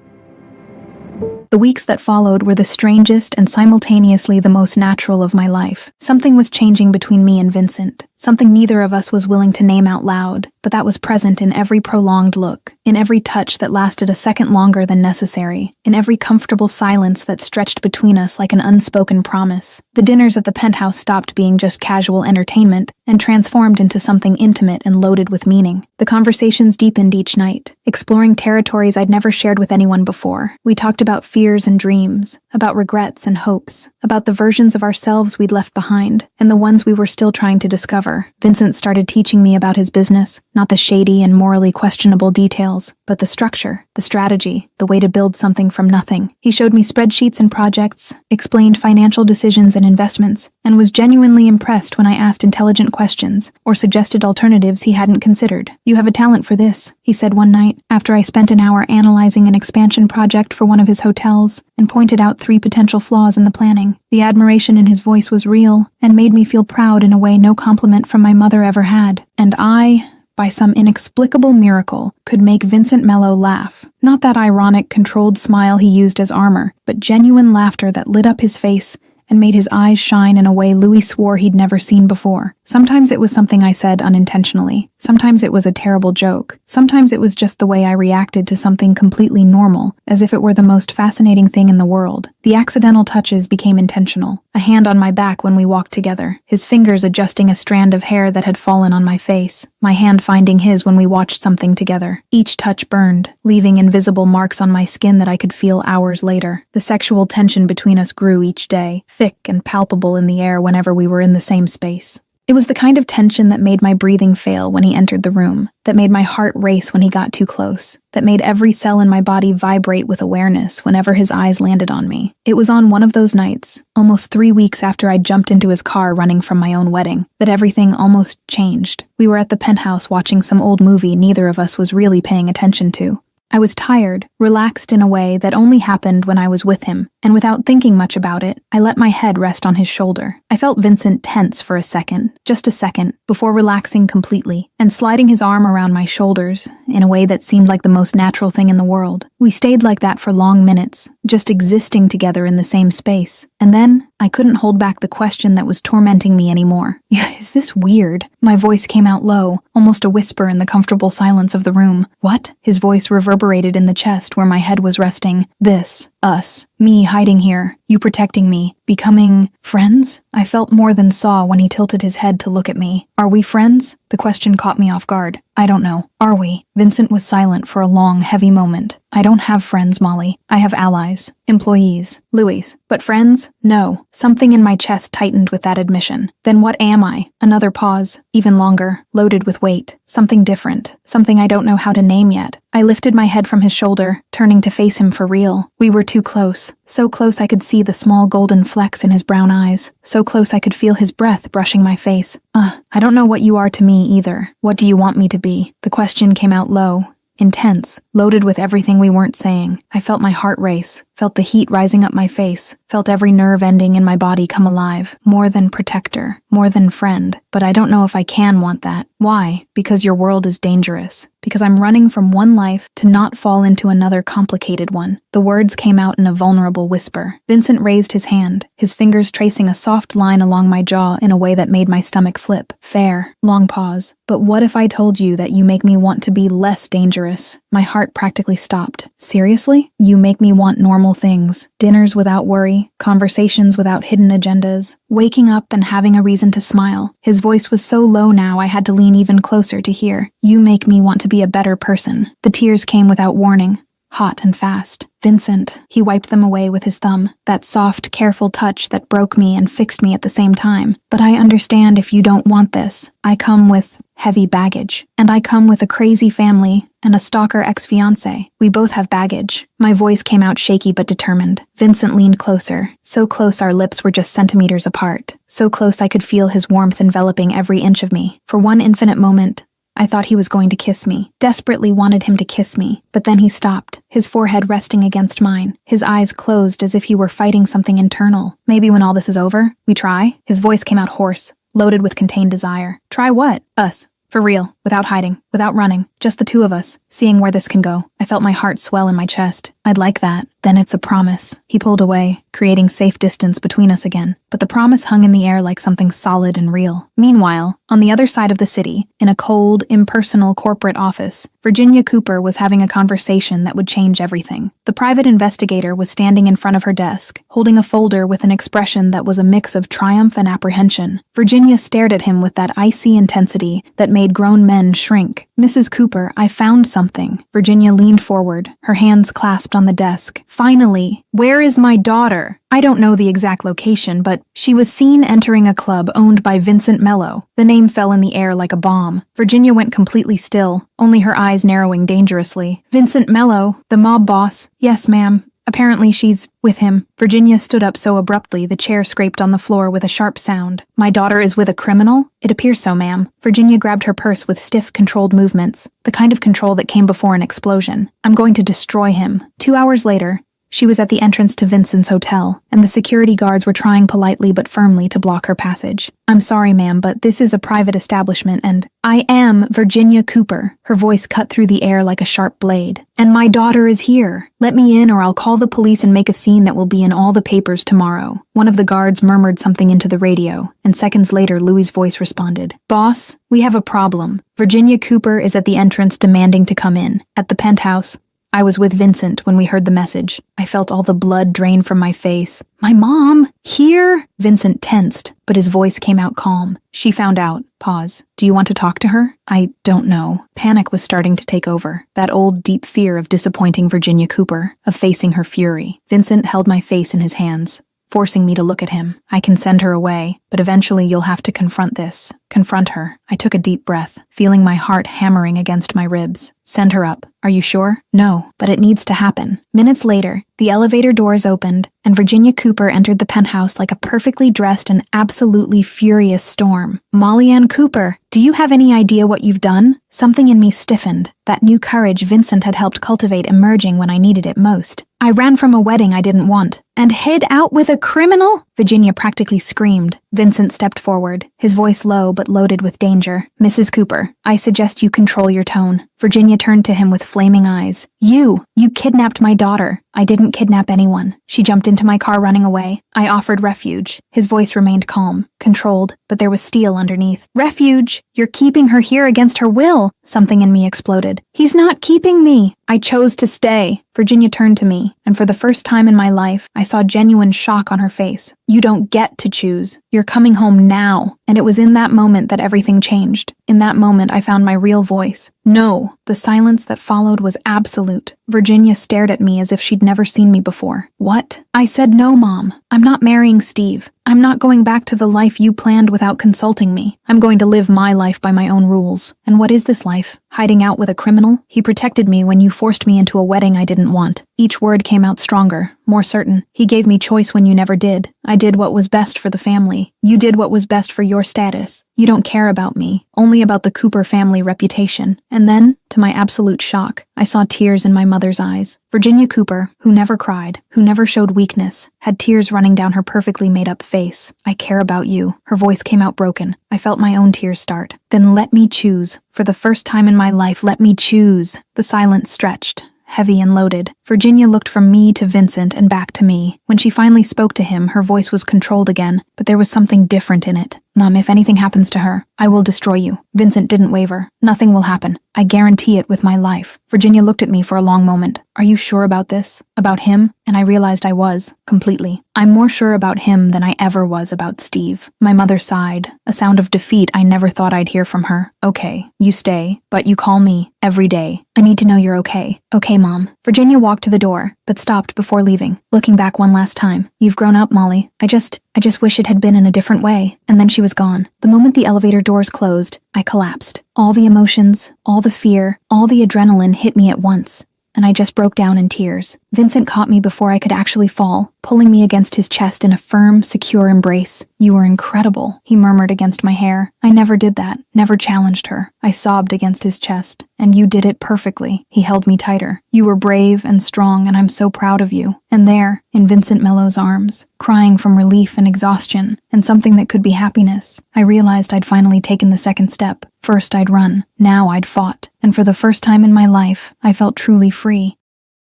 The weeks that followed were the strangest and simultaneously the most natural of my life. Something was changing between me and Vincent. Something neither of us was willing to name out loud, but that was present in every prolonged look, in every touch that lasted a second longer than necessary, in every comfortable silence that stretched between us like an unspoken promise. The dinners at the penthouse stopped being just casual entertainment and transformed into something intimate and loaded with meaning. The conversations deepened each night, exploring territories I'd never shared with anyone before. We talked about fears and dreams, about regrets and hopes, about the versions of ourselves we'd left behind, and the ones we were still trying to discover. Vincent started teaching me about his business, not the shady and morally questionable details, but the structure, the strategy, the way to build something from nothing. He showed me spreadsheets and projects, explained financial decisions and investments, and was genuinely impressed when I asked intelligent questions or suggested alternatives he hadn't considered. "You have a talent for this," he said one night, after I spent an hour analyzing an expansion project for one of his hotels and pointed out 3 potential flaws in the planning. The admiration in his voice was real and made me feel proud in a way no compliment from my mother ever had. And I, by some inexplicable miracle, could make Vincent Mello laugh. Not that ironic, controlled smile he used as armor, but genuine laughter that lit up his face and made his eyes shine in a way Louis swore he'd never seen before. Sometimes it was something I said unintentionally. Sometimes it was a terrible joke. Sometimes it was just the way I reacted to something completely normal, as if it were the most fascinating thing in the world. The accidental touches became intentional. A hand on my back when we walked together, his fingers adjusting a strand of hair that had fallen on my face, my hand finding his when we watched something together. Each touch burned, leaving invisible marks on my skin that I could feel hours later. The sexual tension between us grew each day, thick and palpable in the air whenever we were in the same space. It was the kind of tension that made my breathing fail when he entered the room, that made my heart race when he got too close, that made every cell in my body vibrate with awareness whenever his eyes landed on me. It was on one of those nights, almost 3 weeks after I jumped into his car running from my own wedding, that everything almost changed. We were at the penthouse watching some old movie neither of us was really paying attention to. I was tired, relaxed in a way that only happened when I was with him, and without thinking much about it, I let my head rest on his shoulder. I felt Vincent tense for a second, just a second, before relaxing completely, and sliding his arm around my shoulders in a way that seemed like the most natural thing in the world. We stayed like that for long minutes, just existing together in the same space. And then, I couldn't hold back the question that was tormenting me anymore. Is this weird? My voice came out low, almost a whisper in the comfortable silence of the room. What? His voice reverberated in the chest where my head was resting. This. Us. Me hiding here. You protecting me. Becoming friends? I felt more than saw when he tilted his head to look at me. Are we friends? The question caught me off guard. I don't know. Are we? Vincent was silent for a long, heavy moment. I don't have friends, Molly. I have allies. Employees. Louis. But friends? No. Something in my chest tightened with that admission. Then what am I? Another pause. Even longer. Loaded with weight. Something different. Something I don't know how to name yet. I lifted my head from his shoulder, turning to face him for real. We were too close. So close I could see the small golden flecks in his brown eyes. So close I could feel his breath brushing my face. I don't know what you are to me either. What do you want me to be? The question came out low, intense, loaded with everything we weren't saying. I felt my heart race, felt the heat rising up my face, felt every nerve ending in my body come alive. More than protector, more than friend. But I don't know if I can want that. Why? Because your world is dangerous. Because I'm running from one life to not fall into another complicated one. The words came out in a vulnerable whisper. Vincent raised his hand, his fingers tracing a soft line along my jaw in a way that made my stomach flip. Fair. Long pause. But what if I told you that you make me want to be less dangerous? My heart practically stopped. Seriously? You make me want normal things. Dinners without worry, conversations without hidden agendas, waking up and having a reason to smile. His voice was so low now I had to lean even closer to hear. You make me want to be a better person. The tears came without warning. Hot and fast. Vincent. He wiped them away with his thumb. That soft, careful touch that broke me and fixed me at the same time. But I understand if you don't want this. I come with heavy baggage. And I come with a crazy family and a stalker ex-fiancé. We both have baggage. My voice came out shaky but determined. Vincent leaned closer. So close our lips were just centimeters apart. So close I could feel his warmth enveloping every inch of me. For one infinite moment, I thought he was going to kiss me, desperately wanted him to kiss me, but then he stopped, his forehead resting against mine, his eyes closed as if he were fighting something internal. Maybe when all this is over, we try? His voice came out hoarse, loaded with contained desire. Try what? Us. For real, without hiding, without running, just the two of us, seeing where this can go. I felt my heart swell in my chest. I'd like that. Then it's a promise. He pulled away, creating safe distance between us again. But the promise hung in the air like something solid and real. Meanwhile, on the other side of the city, in a cold, impersonal corporate office, Virginia Cooper was having a conversation that would change everything. The private investigator was standing in front of her desk, holding a folder with an expression that was a mix of triumph and apprehension. Virginia stared at him with that icy intensity that made grown men shrink. Mrs. Cooper, I found something. Virginia leaned forward, her hands clasped on the desk. Finally, where is my daughter? I don't know the exact location, but she was seen entering a club owned by Vincent Mello. The name fell in the air like a bomb. Virginia went completely still, only her eyes narrowing dangerously. Vincent Mello, the mob boss. Yes, ma'am. Apparently she's with him. Virginia stood up so abruptly the chair scraped on the floor with a sharp sound. My daughter is with a criminal? It appears so, ma'am. Virginia grabbed her purse with stiff, controlled movements, the kind of control that came before an explosion. I'm going to destroy him. 2 hours later, she was at the entrance to Vincent's hotel, and the security guards were trying politely but firmly to block her passage. I'm sorry, ma'am, but this is a private establishment, and I am Virginia Cooper. Her voice cut through the air like a sharp blade. And my daughter is here. Let me in or I'll call the police and make a scene that will be in all the papers tomorrow. One of the guards murmured something into the radio, and seconds later Louis's voice responded. Boss, we have a problem. Virginia Cooper is at the entrance demanding to come in. At the penthouse, I was with Vincent when we heard the message. I felt all the blood drain from my face. My mom? Here? Vincent tensed, but his voice came out calm. She found out. Pause. Do you want to talk to her? I don't know. Panic was starting to take over. That old deep fear of disappointing Virginia Cooper, of facing her fury. Vincent held my face in his hands, forcing me to look at him. I can send her away, but eventually you'll have to confront this. Confront her. I took a deep breath, feeling my heart hammering against my ribs. Send her up. Are you sure? No, but it needs to happen. Minutes later, the elevator doors opened, and Virginia Cooper entered the penthouse like a perfectly dressed and absolutely furious storm. Molly Ann Cooper, do you have any idea what you've done? Something in me stiffened, that new courage Vincent had helped cultivate emerging when I needed it most. I ran from a wedding I didn't want. And hid out with a criminal? Virginia practically screamed. Vincent stepped forward, his voice low but loaded with danger. Mrs. Cooper, I suggest you control your tone. Virginia turned to him with flaming eyes. You kidnapped my daughter. I didn't kidnap anyone. She jumped into my car running away. I offered refuge. His voice remained calm, controlled, but there was steel underneath. Refuge? You're keeping her here against her will. Something in me exploded. He's not keeping me. I chose to stay. Virginia turned to me, and for the first time in my life, I saw genuine shock on her face. You don't get to choose. You're coming home now. And it was in that moment that everything changed. In that moment, I found my real voice. No. The silence that followed was absolute. Virginia stared at me as if she'd never seen me before. What? I said no, Mom. I'm not marrying Steve. I'm not going back to the life you planned without consulting me. I'm going to live my life by my own rules. And what is this life? Hiding out with a criminal? He protected me when you forced me into a wedding I didn't want. Each word came out stronger, more certain. He gave me choice when you never did. I did what was best for the family. You did what was best for your status. You don't care about me, only about the Cooper family reputation. And then, to my absolute shock, I saw tears in my mother's eyes. Virginia Cooper, who never cried, who never showed weakness, had tears running down her perfectly made-up face. I care about you. Her voice came out broken. I felt my own tears start. Then let me choose. For the first time in my life, let me choose. The silence stretched, heavy and loaded. Virginia looked from me to Vincent and back to me. When she finally spoke to him, her voice was controlled again, but there was something different in it. Mom, if anything happens to her, I will destroy you. Vincent didn't waver. Nothing will happen. I guarantee it with my life. Virginia looked at me for a long moment. Are you sure about this? About him? And I realized I was, completely. I'm more sure about him than I ever was about Steve. My mother sighed, a sound of defeat I never thought I'd hear from her. Okay, you stay, but you call me every day. I need to know you're okay. Okay, Mom. Virginia walked to the door, but stopped before leaving, looking back one last time. You've grown up, Molly. I just wish it had been in a different way. And then she was gone. The moment the elevator doors closed, I collapsed. All the emotions, all the fear, all the adrenaline hit me at once, and I just broke down in tears. Vincent caught me before I could actually fall, pulling me against his chest in a firm, secure embrace. You were incredible, he murmured against my hair. I never did that, never challenged her. I sobbed against his chest. And you did it perfectly. He held me tighter. You were brave and strong, and I'm so proud of you. And there, in Vincent Mello's arms, crying from relief and exhaustion, and something that could be happiness, I realized I'd finally taken the second step. First I'd run, now I'd fought, and for the first time in my life, I felt truly free.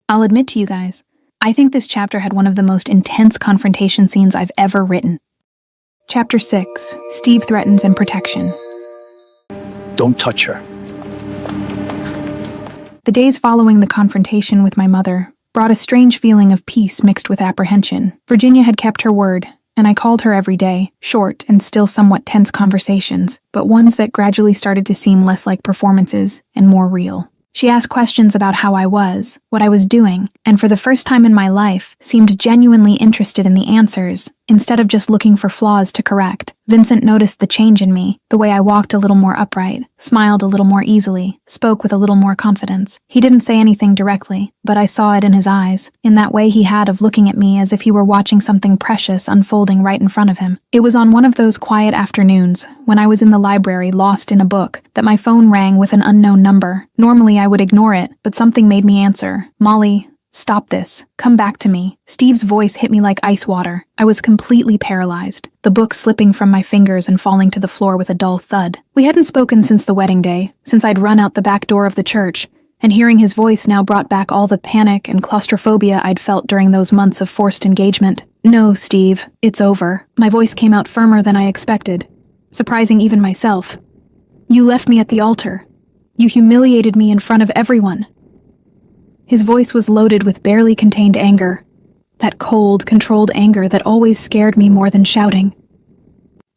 I'll admit to you guys, I think this chapter had one of the most intense confrontation scenes I've ever written. Chapter 6, Steve Threatens and Protection. Don't touch her. The days following the confrontation with my mother brought a strange feeling of peace mixed with apprehension. Virginia had kept her word, and I called her every day, short and still somewhat tense conversations, but ones that gradually started to seem less like performances and more real. She asked questions about how I was, what I was doing, and for the first time in my life, seemed genuinely interested in the answers, instead of just looking for flaws to correct. Vincent noticed the change in me, the way I walked a little more upright, smiled a little more easily, spoke with a little more confidence. He didn't say anything directly, but I saw it in his eyes, in that way he had of looking at me as if he were watching something precious unfolding right in front of him. It was on one of those quiet afternoons, when I was in the library lost in a book, that my phone rang with an unknown number. Normally I would ignore it, but something made me answer. Molly, stop this. Come back to me. Steve's voice hit me like ice water. I was completely paralyzed, the book slipping from my fingers and falling to the floor with a dull thud. We hadn't spoken since the wedding day, since I'd run out the back door of the church, and hearing his voice now brought back all the panic and claustrophobia I'd felt during those months of forced engagement. No, Steve, it's over. My voice came out firmer than I expected, surprising even myself. You left me at the altar. You humiliated me in front of everyone. His voice was loaded with barely contained anger, that cold, controlled anger that always scared me more than shouting.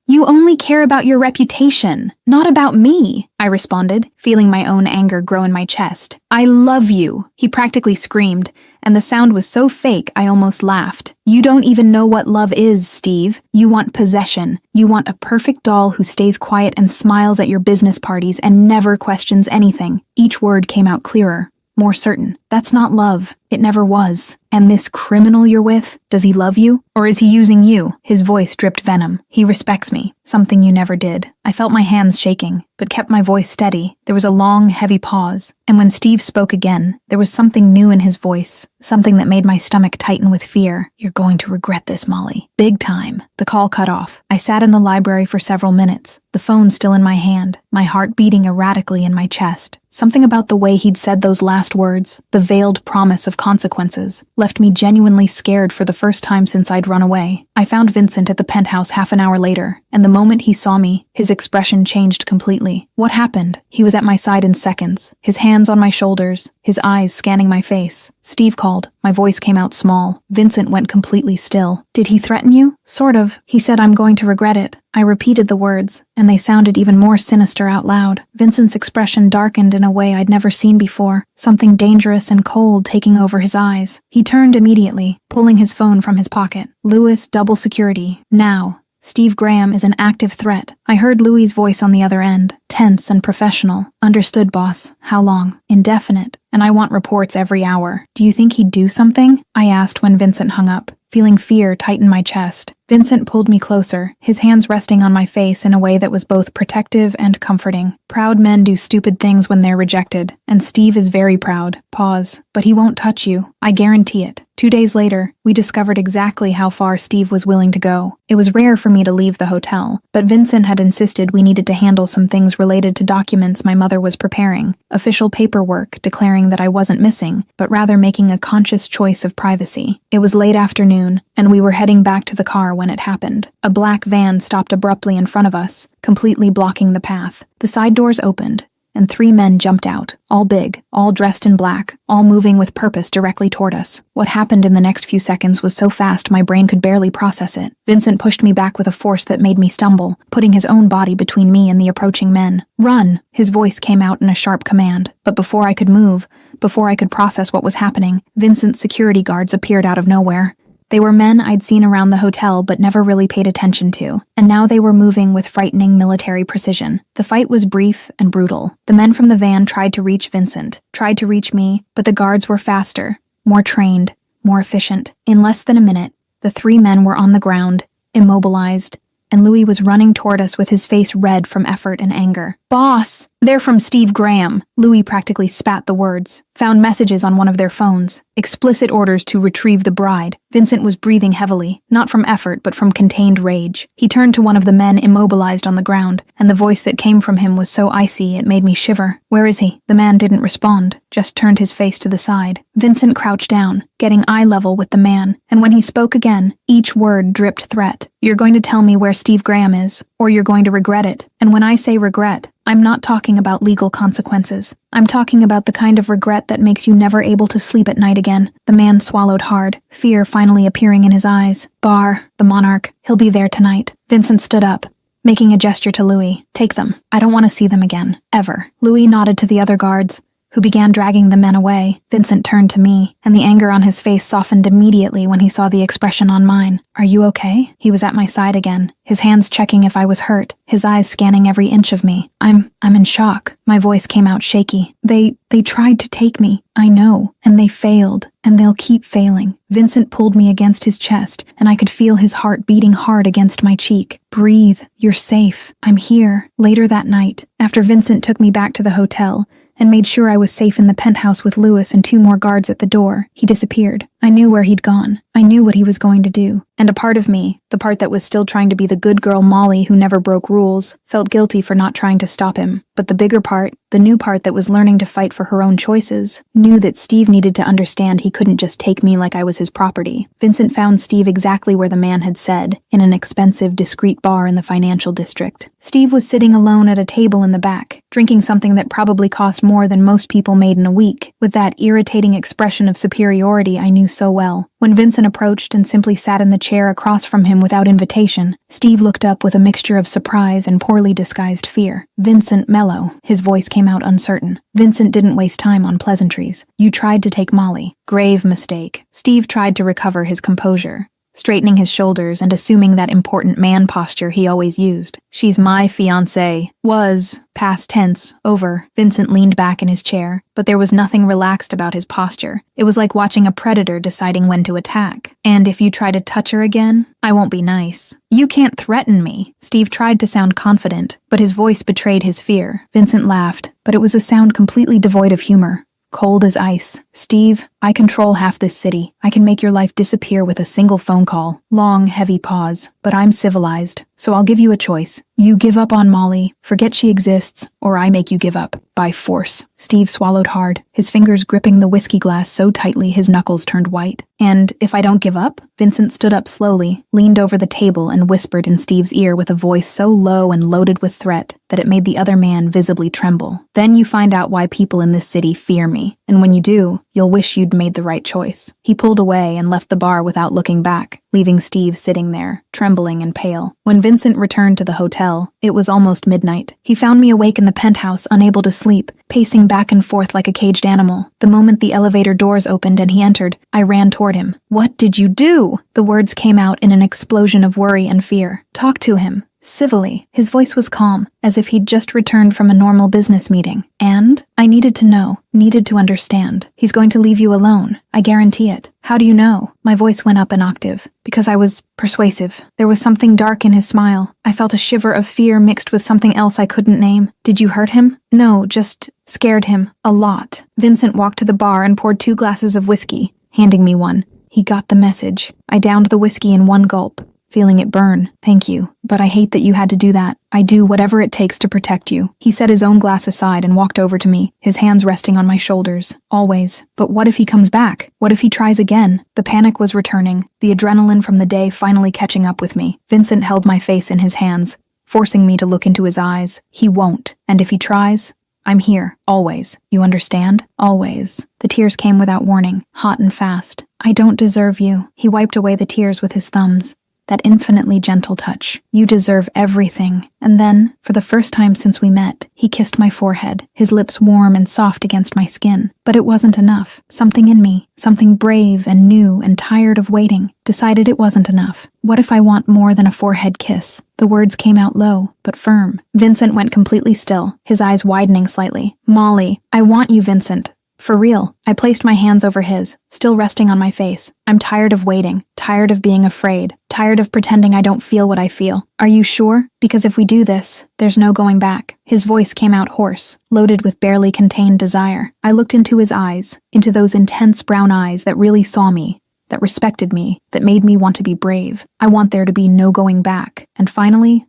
You only care about your reputation, not about me, I responded, feeling my own anger grow in my chest. I love you, he practically screamed, and the sound was so fake I almost laughed. You don't even know what love is, Steve. You want possession. You want a perfect doll who stays quiet and smiles at your business parties and never questions anything. Each word came out clearer, more certain. That's not love. It never was. And this criminal you're with, does he love you? Or is he using you? His voice dripped venom. He respects me. Something you never did. I felt my hands shaking, but kept my voice steady. There was a long, heavy pause, and when Steve spoke again, there was something new in his voice, something that made my stomach tighten with fear. You're going to regret this, Molly. Big time. The call cut off. I sat in the library for several minutes, the phone still in my hand, my heart beating erratically in my chest. Something about the way he'd said those last words, the veiled promise of consequences, left me genuinely scared for the first time since I'd run away. I found Vincent at the penthouse half an hour later, and the moment he saw me, his expression changed completely. What happened? He was at my side in seconds, his hands on my shoulders, his eyes scanning my face. Steve called. My voice came out small. Vincent went completely still. Did he threaten you? Sort of. He said I'm going to regret it. I repeated the words, and they sounded even more sinister out loud. Vincent's expression darkened in a way I'd never seen before, something dangerous and cold taking over his eyes. He turned immediately, pulling his phone from his pocket. Lewis, double security. Now. Steve Graham is an active threat. I heard Louis's voice on the other end, tense and professional. Understood, boss. How long? Indefinite. And I want reports every hour. Do you think he'd do something? I asked when Vincent hung up. feeling fear tighten my chest. Vincent pulled me closer, his hands resting on my face in a way that was both protective and comforting. Proud men do stupid things when they're rejected, and Steve is very proud. Pause. But he won't touch you. I guarantee it. 2 days later, we discovered exactly how far Steve was willing to go. It was rare for me to leave the hotel, but Vincent had insisted we needed to handle some things related to documents my mother was preparing, official paperwork declaring that I wasn't missing, but rather making a conscious choice of privacy. It was late afternoon, and we were heading back to the car when it happened. A black van stopped abruptly in front of us, completely blocking the path. The side doors opened, and 3 men jumped out, all big, all dressed in black, all moving with purpose directly toward us. What happened in the next few seconds was so fast my brain could barely process it. Vincent pushed me back with a force that made me stumble, putting his own body between me and the approaching men. "Run!" His voice came out in a sharp command. But before I could move, before I could process what was happening, Vincent's security guards appeared out of nowhere. They were men I'd seen around the hotel but never really paid attention to, and now they were moving with frightening military precision. The fight was brief and brutal. The men from the van tried to reach Vincent, tried to reach me, but the guards were faster, more trained, more efficient. In less than a minute, the 3 men were on the ground, immobilized, and Louis was running toward us with his face red from effort and anger. "Boss! They're from Steve Graham." Louis practically spat the words. "Found messages on one of their phones. Explicit orders to retrieve the bride." Vincent was breathing heavily, not from effort but from contained rage. He turned to one of the men immobilized on the ground, and the voice that came from him was so icy it made me shiver. "Where is he?" The man didn't respond, just turned his face to the side. Vincent crouched down, getting eye level with the man, and when he spoke again, each word dripped threat. "You're going to tell me where Steve Graham is, or you're going to regret it." And when I say regret, I'm not talking about legal consequences. I'm talking about the kind of regret that makes you never able to sleep at night again. The man swallowed hard, fear finally appearing in his eyes. "Bar, the monarch, he'll be there tonight." Vincent stood up, making a gesture to Louis. "Take them. I don't want to see them again. Ever." Louis nodded to the other guards, who began dragging the men away. Vincent turned to me, and the anger on his face softened immediately when he saw the expression on mine. "Are you okay?" He was at my side again, his hands checking if I was hurt, his eyes scanning every inch of me. I'm in shock." My voice came out shaky. They tried to take me. I know, and they failed, and they'll keep failing." Vincent pulled me against his chest, and I could feel his heart beating hard against my cheek. "Breathe. You're safe. I'm here." Later that night, after Vincent took me back to the hotel, and made sure I was safe in the penthouse with Louis and 2 more guards at the door, he disappeared. I knew where he'd gone. I knew what he was going to do. And a part of me, the part that was still trying to be the good girl Molly who never broke rules, felt guilty for not trying to stop him. But the bigger part, the new part that was learning to fight for her own choices, knew that Steve needed to understand he couldn't just take me like I was his property. Vincent found Steve exactly where the man had said, in an expensive, discreet bar in the financial district. Steve was sitting alone at a table in the back, drinking something that probably cost more than most people made in a week, with that irritating expression of superiority I knew so well. When Vincent approached and simply sat in the chair across from him without invitation, Steve looked up with a mixture of surprise and poorly disguised fear. "Vincent Mello." His voice came out uncertain. Vincent didn't waste time on pleasantries. "You tried to take Molly. Grave mistake." Steve tried to recover his composure, straightening his shoulders and assuming that important man posture he always used. "She's my fiancée. Was. Past tense. Over." Vincent leaned back in his chair, but there was nothing relaxed about his posture. It was like watching a predator deciding when to attack. "And if you try to touch her again, I won't be nice." "You can't threaten me." Steve tried to sound confident, but his voice betrayed his fear. Vincent laughed, but it was a sound completely devoid of humor. Cold as ice. "Steve, I control half this city. I can make your life disappear with a single phone call." Long, heavy pause. "But I'm civilized, so I'll give you a choice. You give up on Molly, forget she exists, or I make you give up. By force." Steve swallowed hard, his fingers gripping the whiskey glass so tightly his knuckles turned white. "And if I don't give up?" Vincent stood up slowly, leaned over the table and whispered in Steve's ear with a voice so low and loaded with threat that it made the other man visibly tremble. "Then you find out why people in this city fear me. And when you do, you'll wish you'd made the right choice." He pulled away and left the bar without looking back, leaving Steve sitting there, trembling and pale. When Vincent returned to the hotel, it was almost midnight. He found me awake in the penthouse, unable to sleep, pacing back and forth like a caged animal. The moment the elevator doors opened and he entered, I ran toward him. "What did you do?" The words came out in an explosion of worry and fear. "Talk to him." civilly. His voice was calm, as if he'd just returned from a normal business meeting. And I needed to know, needed to understand. He's going to leave you alone. I guarantee it. How do you know? My voice went up an octave. Because I was persuasive. There was something dark in his smile. I felt a shiver of fear mixed with something else I couldn't name. Did you hurt him? No, just scared him. A lot. Vincent walked to the bar and poured 2 glasses of whiskey, handing me one. He got the message. I downed the whiskey in one gulp, feeling it burn. Thank you, but I hate that you had to do that. I do whatever it takes to protect you. He set his own glass aside and walked over to me, his hands resting on my shoulders. Always. But what if he comes back? What if he tries again? The panic was returning, the adrenaline from the day finally catching up with me. Vincent held my face in his hands, forcing me to look into his eyes. He won't. And if he tries, I'm here, always. You understand? Always. The tears came without warning, hot and fast. I don't deserve you. He wiped away the tears with his thumbs. That infinitely gentle touch. You deserve everything. And then, for the first time since we met, he kissed my forehead, his lips warm and soft against my skin. But it wasn't enough. Something in me, something brave and new and tired of waiting, decided it wasn't enough. What if I want more than a forehead kiss? The words came out low, but firm. Vincent went completely still, his eyes widening slightly. Molly, I want you, Vincent. For real. I placed my hands over his, still resting on my face. I'm tired of waiting, tired of being afraid, tired of pretending I don't feel what I feel. Are you sure? Because if we do this, there's no going back. His voice came out hoarse, loaded with barely contained desire. I looked into his eyes, into those intense brown eyes that really saw me, that respected me, that made me want to be brave. I want there to be no going back. And finally,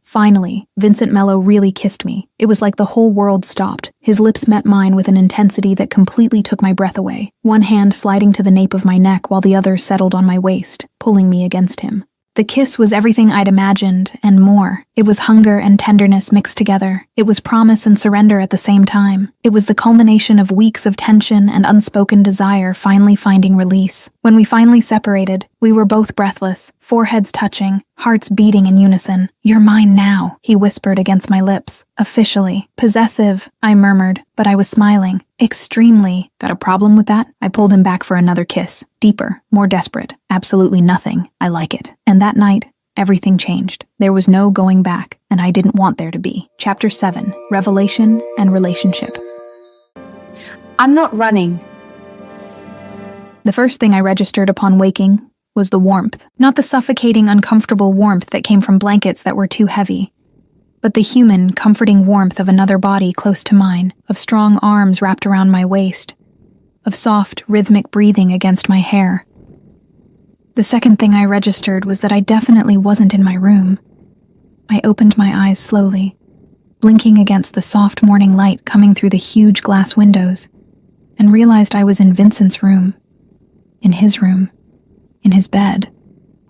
Vincent Mello really kissed me. It was like the whole world stopped. His lips met mine with an intensity that completely took my breath away, one hand sliding to the nape of my neck while the other settled on my waist, pulling me against him. The kiss was everything I'd imagined, and more. It was hunger and tenderness mixed together. It was promise and surrender at the same time. It was the culmination of weeks of tension and unspoken desire finally finding release. When we finally separated, we were both breathless, foreheads touching, hearts beating in unison. You're mine now, he whispered against my lips. Officially. Possessive, I murmured, but I was smiling. Extremely. Got a problem with that? I pulled him back for another kiss. Deeper, more desperate. Absolutely nothing. I like it. And that night, everything changed. There was no going back, and I didn't want there to be. Chapter 7. Revelation and Relationship. I'm not running. The first thing I registered upon waking was the warmth. Not the suffocating, uncomfortable warmth that came from blankets that were too heavy, but the human, comforting warmth of another body close to mine, of strong arms wrapped around my waist, of soft, rhythmic breathing against my hair. The second thing I registered was that I definitely wasn't in my room. I opened my eyes slowly, blinking against the soft morning light coming through the huge glass windows, and realized I was in Vincent's room. In his room. In his bed.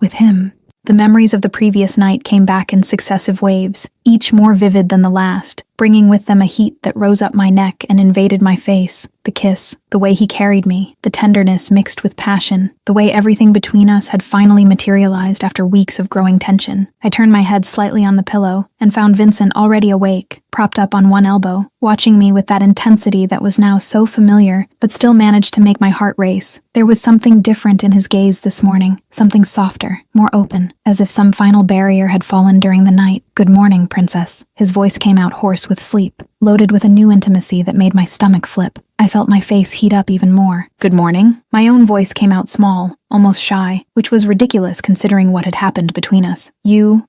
With him. The memories of the previous night came back in successive waves, each more vivid than the last, bringing with them a heat that rose up my neck and invaded my face. The kiss, the way he carried me, the tenderness mixed with passion, the way everything between us had finally materialized after weeks of growing tension. I turned my head slightly on the pillow and found Vincent already awake, propped up on one elbow, watching me with that intensity that was now so familiar, but still managed to make my heart race. There was something different in his gaze this morning, something softer, more open, as if some final barrier had fallen during the night. Good morning, princess. His voice came out hoarse with sleep, loaded with a new intimacy that made my stomach flip. I felt my face heat up even more. Good morning? My own voice came out small, almost shy, which was ridiculous considering what had happened between us.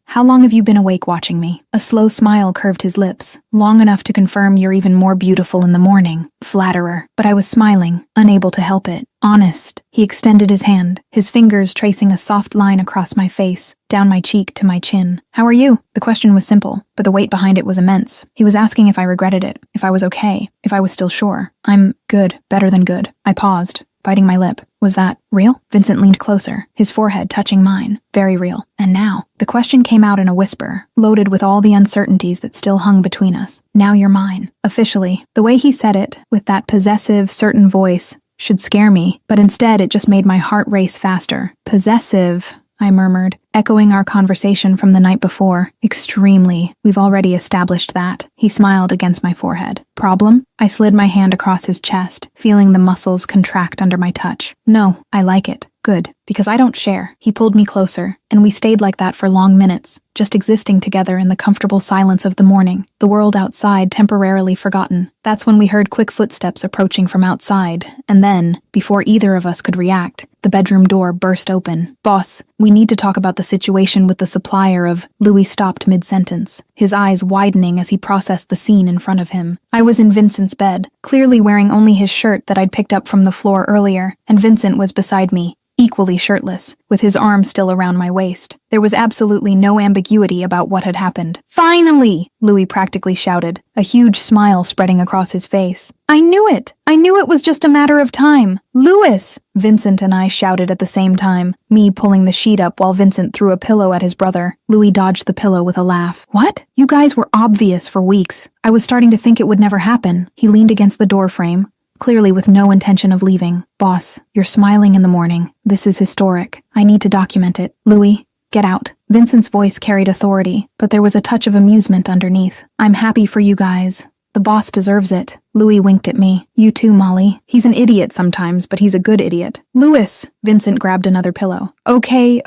How long have you been awake watching me? A slow smile curved his lips, long enough to confirm you're even more beautiful in the morning. Flatterer. But I was smiling, unable to help it. Honest. He extended his hand, his fingers tracing a soft line across my face, down my cheek to my chin. How are you? The question was simple, but the weight behind it was immense. He was asking if I regretted it, if I was okay, if I was still sure. I'm good, better than good. I paused, biting my lip. Was that real? Vincent leaned closer, his forehead touching mine. Very real. And now, the question came out in a whisper, loaded with all the uncertainties that still hung between us. Now you're mine. Officially. The way he said it, with that possessive, certain voice, should scare me, but instead it just made my heart race faster. Possessive, I murmured. echoing our conversation from the night before. Extremely. We've already established that. He smiled against my forehead. Problem? I slid my hand across his chest, feeling the muscles contract under my touch. No, I like it. Good, because I don't share. He pulled me closer, and we stayed like that for long minutes, just existing together in the comfortable silence of the morning, the world outside temporarily forgotten. That's when we heard quick footsteps approaching from outside, and then, before either of us could react, the bedroom door burst open. Boss, we need to talk about the situation with the supplier of... Louis stopped mid-sentence, his eyes widening as he processed the scene in front of him. I was in Vincent's bed, clearly wearing only his shirt that I'd picked up from the floor earlier, and Vincent was beside me, equally shirtless, with his arm still around my waist. There was absolutely no ambiguity about what had happened. Finally! Louis practically shouted, a huge smile spreading across his face. I knew it! I knew it was just a matter of time! Louis! Vincent and I shouted at the same time, me pulling the sheet up while Vincent threw a pillow at his brother. Louis dodged the pillow with a laugh. What? You guys were obvious for weeks. I was starting to think it would never happen. He leaned against the door frame, clearly with no intention of leaving. Boss, you're smiling in the morning. This is historic. I need to document it. Louis, get out. Vincent's voice carried authority, but there was a touch of amusement underneath. I'm happy for you guys. The boss deserves it. Louis winked at me. You too, Molly. He's an idiot sometimes, but he's a good idiot. Louis! Vincent grabbed another pillow. Okay,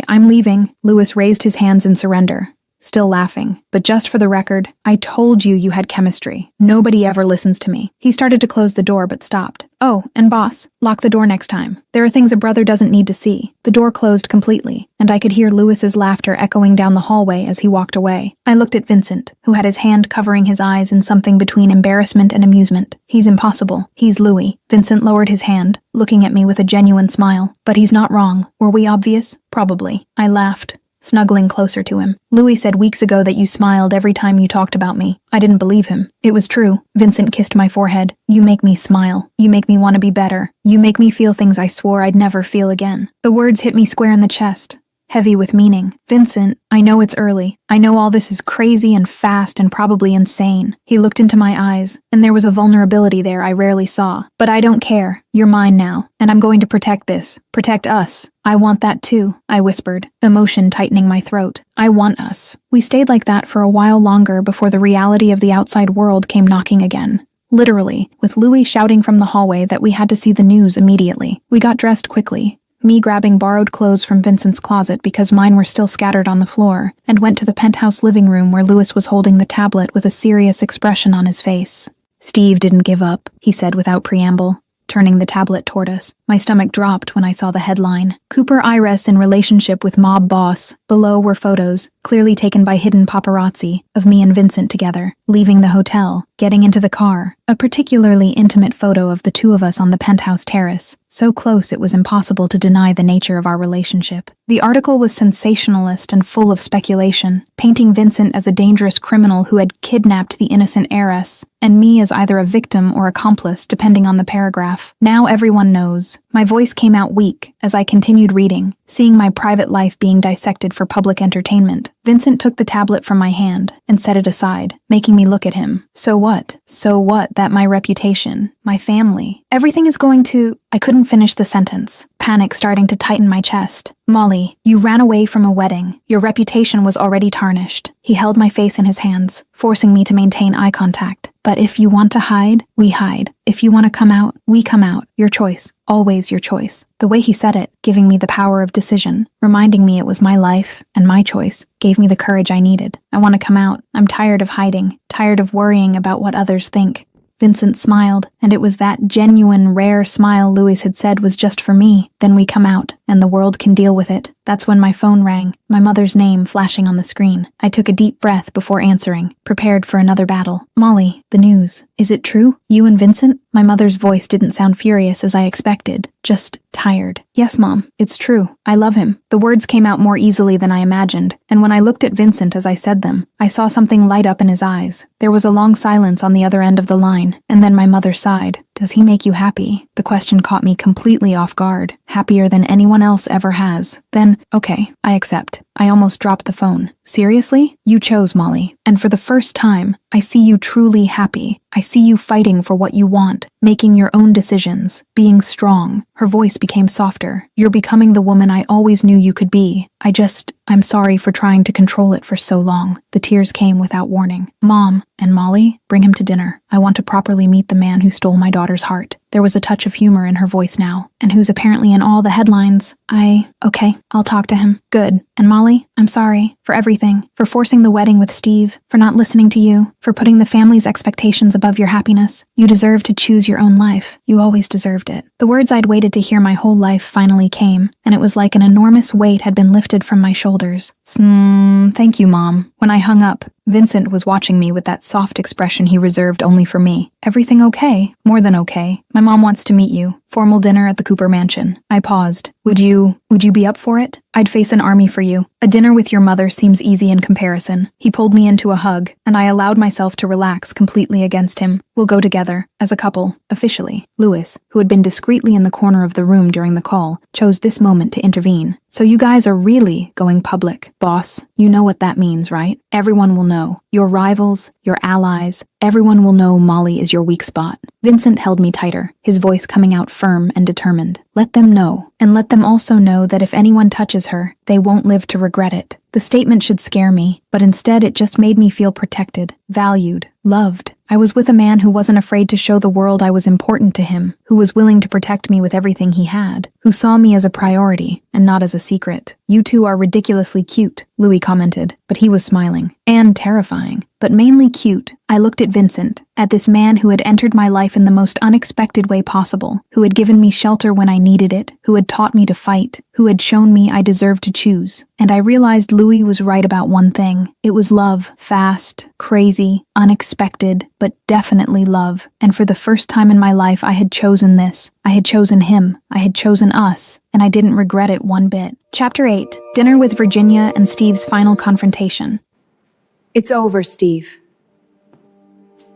I'm leaving. Louis raised his hands in surrender, still laughing. But just for the record, I told you you had chemistry. Nobody ever listens to me. He started to close the door but stopped. Oh, and boss, lock the door next time. There are things a brother doesn't need to see. The door closed completely, and I could hear Louis's laughter echoing down the hallway as he walked away. I looked at Vincent, who had his hand covering his eyes in something between embarrassment and amusement. He's impossible. He's Louis. Vincent lowered his hand, looking at me with a genuine smile. But he's not wrong. Were we obvious? Probably. I laughed, snuggling closer to him. Louis said weeks ago that you smiled every time you talked about me. I didn't believe him. It was true. Vincent kissed my forehead. You make me smile. You make me want to be better. You make me feel things I swore I'd never feel again. The words hit me square in the chest, heavy with meaning. Vincent, I know it's early. I know all this is crazy and fast and probably insane. He looked into my eyes, and there was a vulnerability there I rarely saw. But I don't care. You're mine now, and I'm going to protect this. Protect us. I want that too, I whispered, emotion tightening my throat. I want us. We stayed like that for a while longer before the reality of the outside world came knocking again. Literally, with Louis shouting from the hallway that we had to see the news immediately. We got dressed quickly, me grabbing borrowed clothes from Vincent's closet because mine were still scattered on the floor, and went to the penthouse living room where Louis was holding the tablet with a serious expression on his face. Steve didn't give up, he said without preamble, turning the tablet toward us. My stomach dropped when I saw the headline. Cooper Iris in relationship with mob boss. Below were photos, clearly taken by hidden paparazzi, of me and Vincent together, leaving the hotel, getting into the car. A particularly intimate photo of the two of us on the penthouse terrace, so close it was impossible to deny the nature of our relationship. The article was sensationalist and full of speculation, painting Vincent as a dangerous criminal who had kidnapped the innocent heiress, and me as either a victim or accomplice, depending on the paragraph. Now everyone knows. My voice came out weak as I continued reading, seeing my private life being dissected for public entertainment. Vincent took the tablet from my hand and set it aside, making me look at him. So what? So what that my reputation, my family, everything is going to... I couldn't finish the sentence, panic starting to tighten my chest. Molly, you ran away from a wedding. Your reputation was already tarnished. He held my face in his hands, forcing me to maintain eye contact. But if you want to hide, we hide. If you want to come out, we come out. Your choice. Always your choice. The way he said it, giving me the power of decision, reminding me it was my life and my choice, gave me the courage I needed. I want to come out. I'm tired of hiding, tired of worrying about what others think. Vincent smiled, and it was that genuine, rare smile Louis had said was just for me. Then we come out, and the world can deal with it. That's when my phone rang, my mother's name flashing on the screen. I took a deep breath before answering, prepared for another battle. Molly, the news. Is it true? You and Vincent? My mother's voice didn't sound furious as I expected, just tired. Yes, Mom, it's true. I love him. The words came out more easily than I imagined, and when I looked at Vincent as I said them, I saw something light up in his eyes. There was a long silence on the other end of the line, and then my mother sighed. Does he make you happy? The question caught me completely off guard, happier than anyone else ever has. Then, okay, I accept. I almost dropped the phone. Seriously? You chose Molly. And for the first time, I see you truly happy. I see you fighting for what you want, making your own decisions, being strong. Her voice became softer. You're becoming the woman I always knew you could be. I'm sorry for trying to control it for so long. The tears came without warning. Mom and Molly, bring him to dinner. I want to properly meet the man who stole my daughter's heart. There was a touch of humor in her voice now, and who's apparently in all the headlines. Okay, I'll talk to him. Good. And Molly, I'm sorry for everything, for forcing the wedding with Steve, for not listening to you, for putting the family's expectations above your happiness. You deserve to choose your own life. You always deserved it. The words I'd waited to hear my whole life finally came, and it was like an enormous weight had been lifted from my shoulders. Thank you, Mom. When I hung up, Vincent was watching me with that soft expression he reserved only for me. Everything okay? More than okay. My mom wants to meet you. Formal dinner at the Cooper mansion. I paused. Would you be up for it? I'd face an army for you. A dinner with your mother seems easy in comparison. He pulled me into a hug, and I allowed myself to relax completely against him. We'll go together, as a couple, officially. Lewis, who had been discreetly in the corner of the room during the call, chose this moment to intervene. So you guys are really going public. Boss, you know what that means, right? Everyone will know. Your rivals, your allies, everyone will know Molly is your weak spot. Vincent held me tighter, his voice coming out firm and determined. Let them know, and let them also know that if anyone touches her, they won't live to regret it. The statement should scare me, but instead it just made me feel protected, valued, loved. I was with a man who wasn't afraid to show the world I was important to him, who was willing to protect me with everything he had, who saw me as a priority and not as a secret. You two are ridiculously cute, Louis commented, but he was smiling. And terrifying, but mainly cute. I looked at Vincent, at this man who had entered my life in the most unexpected way possible, who had given me shelter when I needed it, who had taught me to fight, who had shown me I deserved to choose. And I realized Louis was right about one thing. It was love. Fast, crazy, unexpected, but definitely love. And for the first time in my life, I had chosen this. I had chosen him. I had chosen us. And I didn't regret it one bit. Chapter 8. Dinner with Virginia and Steve's final confrontation. It's over, Steve.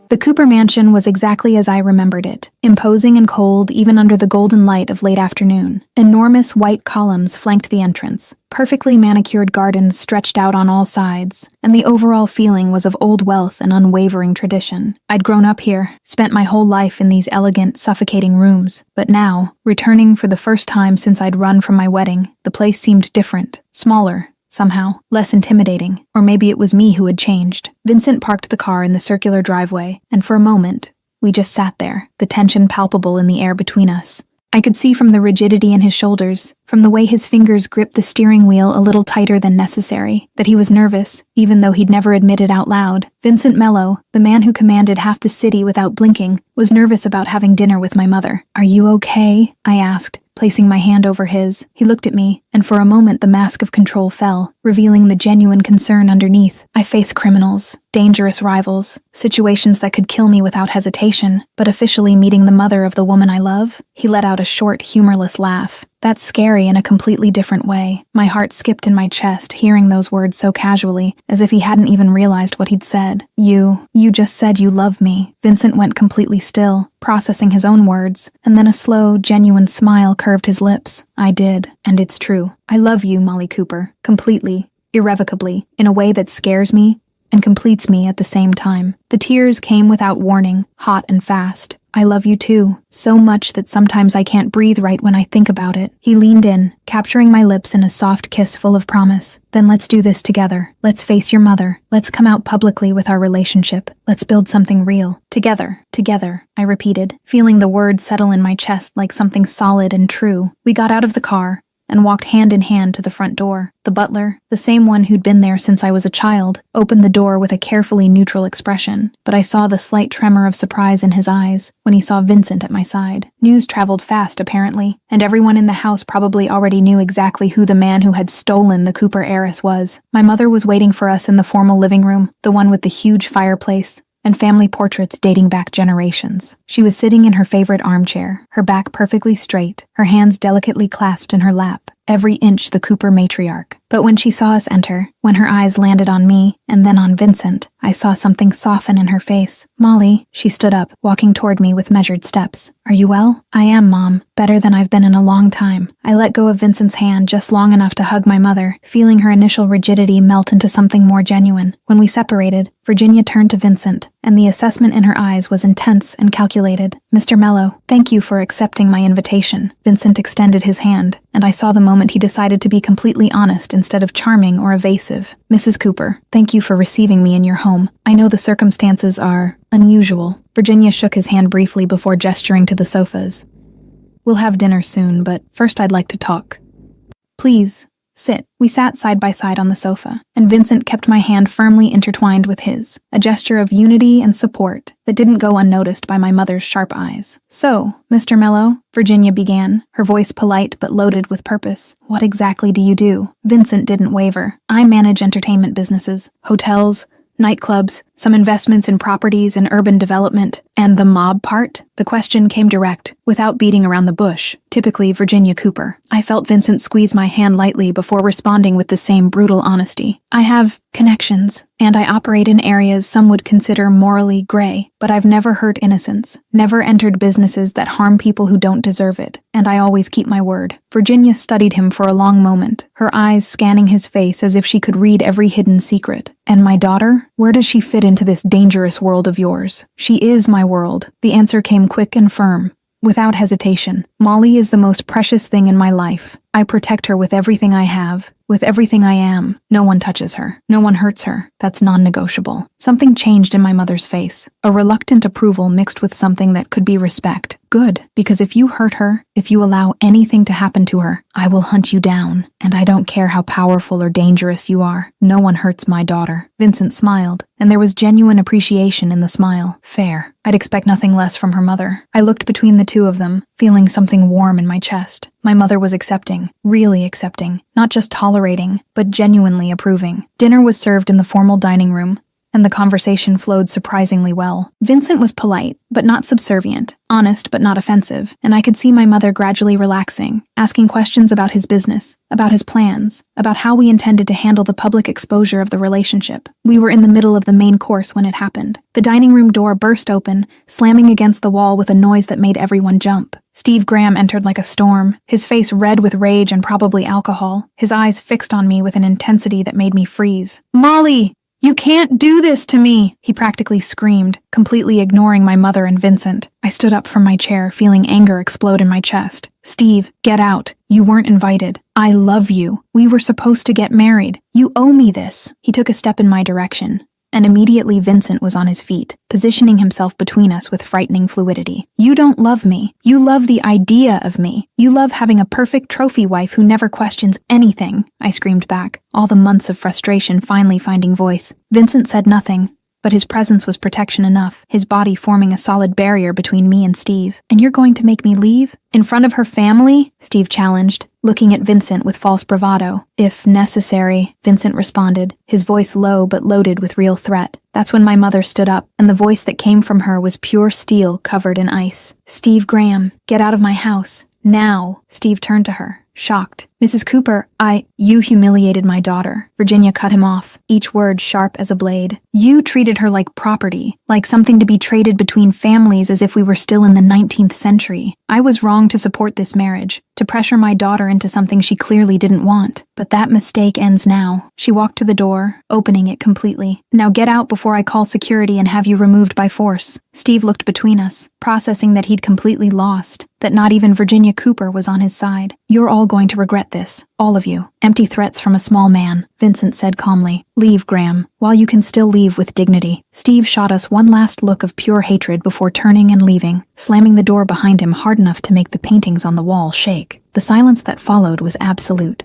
The Cooper mansion was exactly as I remembered it, imposing and cold even under the golden light of late afternoon. Enormous white columns flanked the entrance, perfectly manicured gardens stretched out on all sides, and the overall feeling was of old wealth and unwavering tradition. I'd grown up here, spent my whole life in these elegant, suffocating rooms, but now, returning for the first time since I'd run from my wedding, the place seemed different, smaller, somehow, less intimidating, or maybe it was me who had changed. Vincent parked the car in the circular driveway, and for a moment, we just sat there, the tension palpable in the air between us. I could see from the rigidity in his shoulders, from the way his fingers gripped the steering wheel a little tighter than necessary, that he was nervous, even though he'd never admitted out loud. Vincent Mello, the man who commanded half the city without blinking, was nervous about having dinner with my mother. "Are you okay?" I asked, placing my hand over his. He looked at me, and for a moment the mask of control fell, revealing the genuine concern underneath. I face criminals, dangerous rivals, situations that could kill me without hesitation, but officially meeting the mother of the woman I love? He let out a short, humorless laugh. That's scary in a completely different way. My heart skipped in my chest, hearing those words so casually, as if he hadn't even realized what he'd said. You just said you love me." Vincent went completely still, processing his own words, and then a slow, genuine smile curved his lips. "I did, and it's true. I love you, Molly Cooper, completely, irrevocably, in a way that scares me and completes me at the same time." The tears came without warning, hot and fast. "I love you too, so much that sometimes I can't breathe right when I think about it." He leaned in, capturing my lips in a soft kiss full of promise. "Then let's do this together. Let's face your mother. Let's come out publicly with our relationship. Let's build something real. Together, together," I repeated, feeling the words settle in my chest like something solid and true. We got out of the car and walked hand in hand to the front door. The butler, the same one who'd been there since I was a child, opened the door with a carefully neutral expression, but I saw the slight tremor of surprise in his eyes when he saw Vincent at my side. News traveled fast, apparently, and everyone in the house probably already knew exactly who the man who had stolen the Cooper heiress was. My mother was waiting for us in the formal living room, the one with the huge fireplace and family portraits dating back generations. She was sitting in her favorite armchair, her back perfectly straight, her hands delicately clasped in her lap, every inch the Cooper matriarch. But when she saw us enter, when her eyes landed on me and then on Vincent, I saw something soften in her face. Molly, she stood up, walking toward me with measured steps. Are you well? I am, Mom. Better than I've been in a long time. I let go of Vincent's hand just long enough to hug my mother, feeling her initial rigidity melt into something more genuine. When we separated, Virginia turned to Vincent, and the assessment in her eyes was intense and calculated. Mr. Mello, thank you for accepting my invitation. Vincent extended his hand, and I saw the moment he decided to be completely honest instead of charming or evasive. Mrs. Cooper, thank you for receiving me in your home. I know the circumstances are unusual. Virginia shook his hand briefly before gesturing to the sofas. We'll have dinner soon, but first I'd like to talk. Please, sit. We sat side by side on the sofa, and Vincent kept my hand firmly intertwined with his, a gesture of unity and support that didn't go unnoticed by my mother's sharp eyes. So, Mr. Mello, Virginia began, her voice polite but loaded with purpose. What exactly do you do? Vincent didn't waver. I manage entertainment businesses, hotels, nightclubs, some investments in properties and urban development, and the mob part? The question came direct, without beating around the bush, typically Virginia Cooper. I felt Vincent squeeze my hand lightly before responding with the same brutal honesty. I have connections, and I operate in areas some would consider morally gray, but I've never hurt innocents, never entered businesses that harm people who don't deserve it, and I always keep my word. Virginia studied him for a long moment, her eyes scanning his face as if she could read every hidden secret. And my daughter? Where does she fit into this dangerous world of yours? She is my world. The answer came quick and firm, without hesitation. Molly is the most precious thing in my life. I protect her with everything I have, with everything I am. No one touches her. No one hurts her. That's non-negotiable. Something changed in my mother's face, a reluctant approval mixed with something that could be respect. Good, because if you hurt her, if you allow anything to happen to her, I will hunt you down, and I don't care how powerful or dangerous you are. No one hurts my daughter. Vincent smiled, and there was genuine appreciation in the smile. Fair. I'd expect nothing less from her mother. I looked between the two of them, feeling something warm in my chest. My mother was accepting, really accepting, not just tolerating, but genuinely approving. Dinner was served in the formal dining room, and the conversation flowed surprisingly well. Vincent was polite, but not subservient, honest but not offensive, and I could see my mother gradually relaxing, asking questions about his business, about his plans, about how we intended to handle the public exposure of the relationship. We were in the middle of the main course when it happened. The dining room door burst open, slamming against the wall with a noise that made everyone jump. Steve Graham entered like a storm, his face red with rage and probably alcohol, his eyes fixed on me with an intensity that made me freeze. Molly! You can't do this to me, he practically screamed, completely ignoring my mother and Vincent. I stood up from my chair, feeling anger explode in my chest. Steve, get out. You weren't invited. I love you. We were supposed to get married. You owe me this. He took a step in my direction, and immediately Vincent was on his feet, positioning himself between us with frightening fluidity. You don't love me. You love the idea of me. You love having a perfect trophy wife who never questions anything, I screamed back, all the months of frustration finally finding voice. Vincent said nothing, but his presence was protection enough, his body forming a solid barrier between me and Steve. And you're going to make me leave? In front of her family? Steve challenged, looking at Vincent with false bravado. If necessary, Vincent responded, his voice low but loaded with real threat. That's when my mother stood up, and the voice that came from her was pure steel covered in ice. Steve Graham, get out of my house. Now. Steve turned to her, shocked. Mrs. Cooper, you humiliated my daughter. Virginia cut him off, each word sharp as a blade. You treated her like property, like something to be traded between families as if we were still in the 19th century. I was wrong to support this marriage, to pressure my daughter into something she clearly didn't want. But that mistake ends now. She walked to the door, opening it completely. Now get out before I call security and have you removed by force. Steve looked between us, processing that he'd completely lost, that not even Virginia Cooper was on his side. You're all going to regret this. All of you. Empty threats from a small man, Vincent said calmly. Leave, Graham, while you can still leave with dignity. Steve shot us one last look of pure hatred before turning and leaving, slamming the door behind him hard enough to make the paintings on the wall shake. The silence that followed was absolute.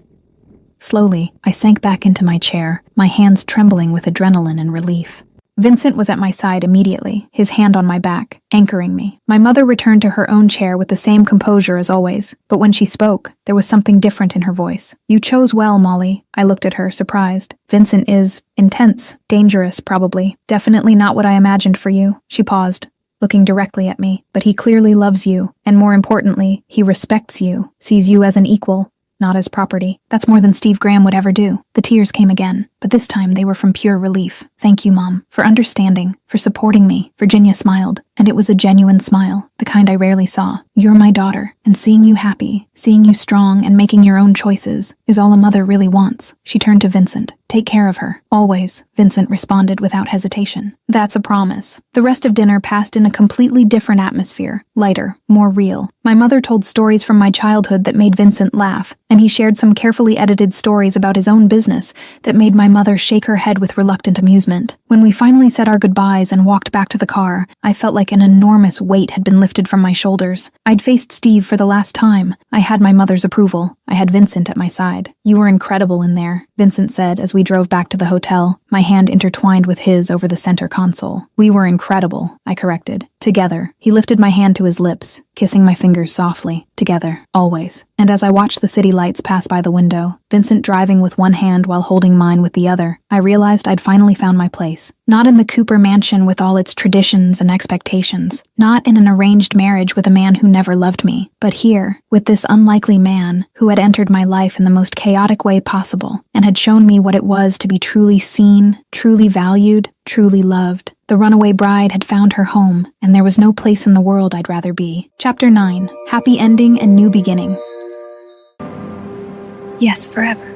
Slowly, I sank back into my chair, my hands trembling with adrenaline and relief. Vincent was at my side immediately, his hand on my back, anchoring me. My mother returned to her own chair with the same composure as always, but when she spoke, there was something different in her voice. You chose well, Molly. I looked at her, surprised. Vincent is intense, dangerous, probably. Definitely not what I imagined for you. She paused, looking directly at me. But he clearly loves you, and more importantly, he respects you, sees you as an equal. not as property. That's more than Steve Graham would ever do. The tears came again, but this time they were from pure relief. Thank you, Mom, for understanding, for supporting me. Virginia smiled, and it was a genuine smile, the kind I rarely saw. You're my daughter, and seeing you happy, seeing you strong and making your own choices is all a mother really wants. She turned to Vincent. Take care of her. Always, Vincent responded without hesitation. That's a promise. The rest of dinner passed in a completely different atmosphere, lighter, more real. My mother told stories from my childhood that made Vincent laugh, and he shared some carefully edited stories about his own business that made my mother shake her head with reluctant amusement. When we finally said our goodbyes and walked back to the car, I felt like an enormous weight had been lifted from my shoulders. I'd faced Steve for the last time. I had my mother's approval. I had Vincent at my side. You were incredible in there, Vincent said as we drove back to the hotel, my hand intertwined with his over the center console. We were incredible, I corrected. Together. He lifted my hand to his lips, kissing my fingers softly. Together. Always. And as I watched the city lights pass by the window, Vincent driving with one hand while holding mine with the other, I realized I'd finally found my place. Not in the Cooper mansion with all its traditions and expectations. Not in an arranged marriage with a man who never loved me. But here, with this unlikely man who had entered my life in the most chaotic way possible and had shown me what it was to be truly seen, truly valued, truly loved. The runaway bride had found her home, and there was no place in the world I'd rather be. Chapter 9. Happy Ending and New Beginning. Yes, forever.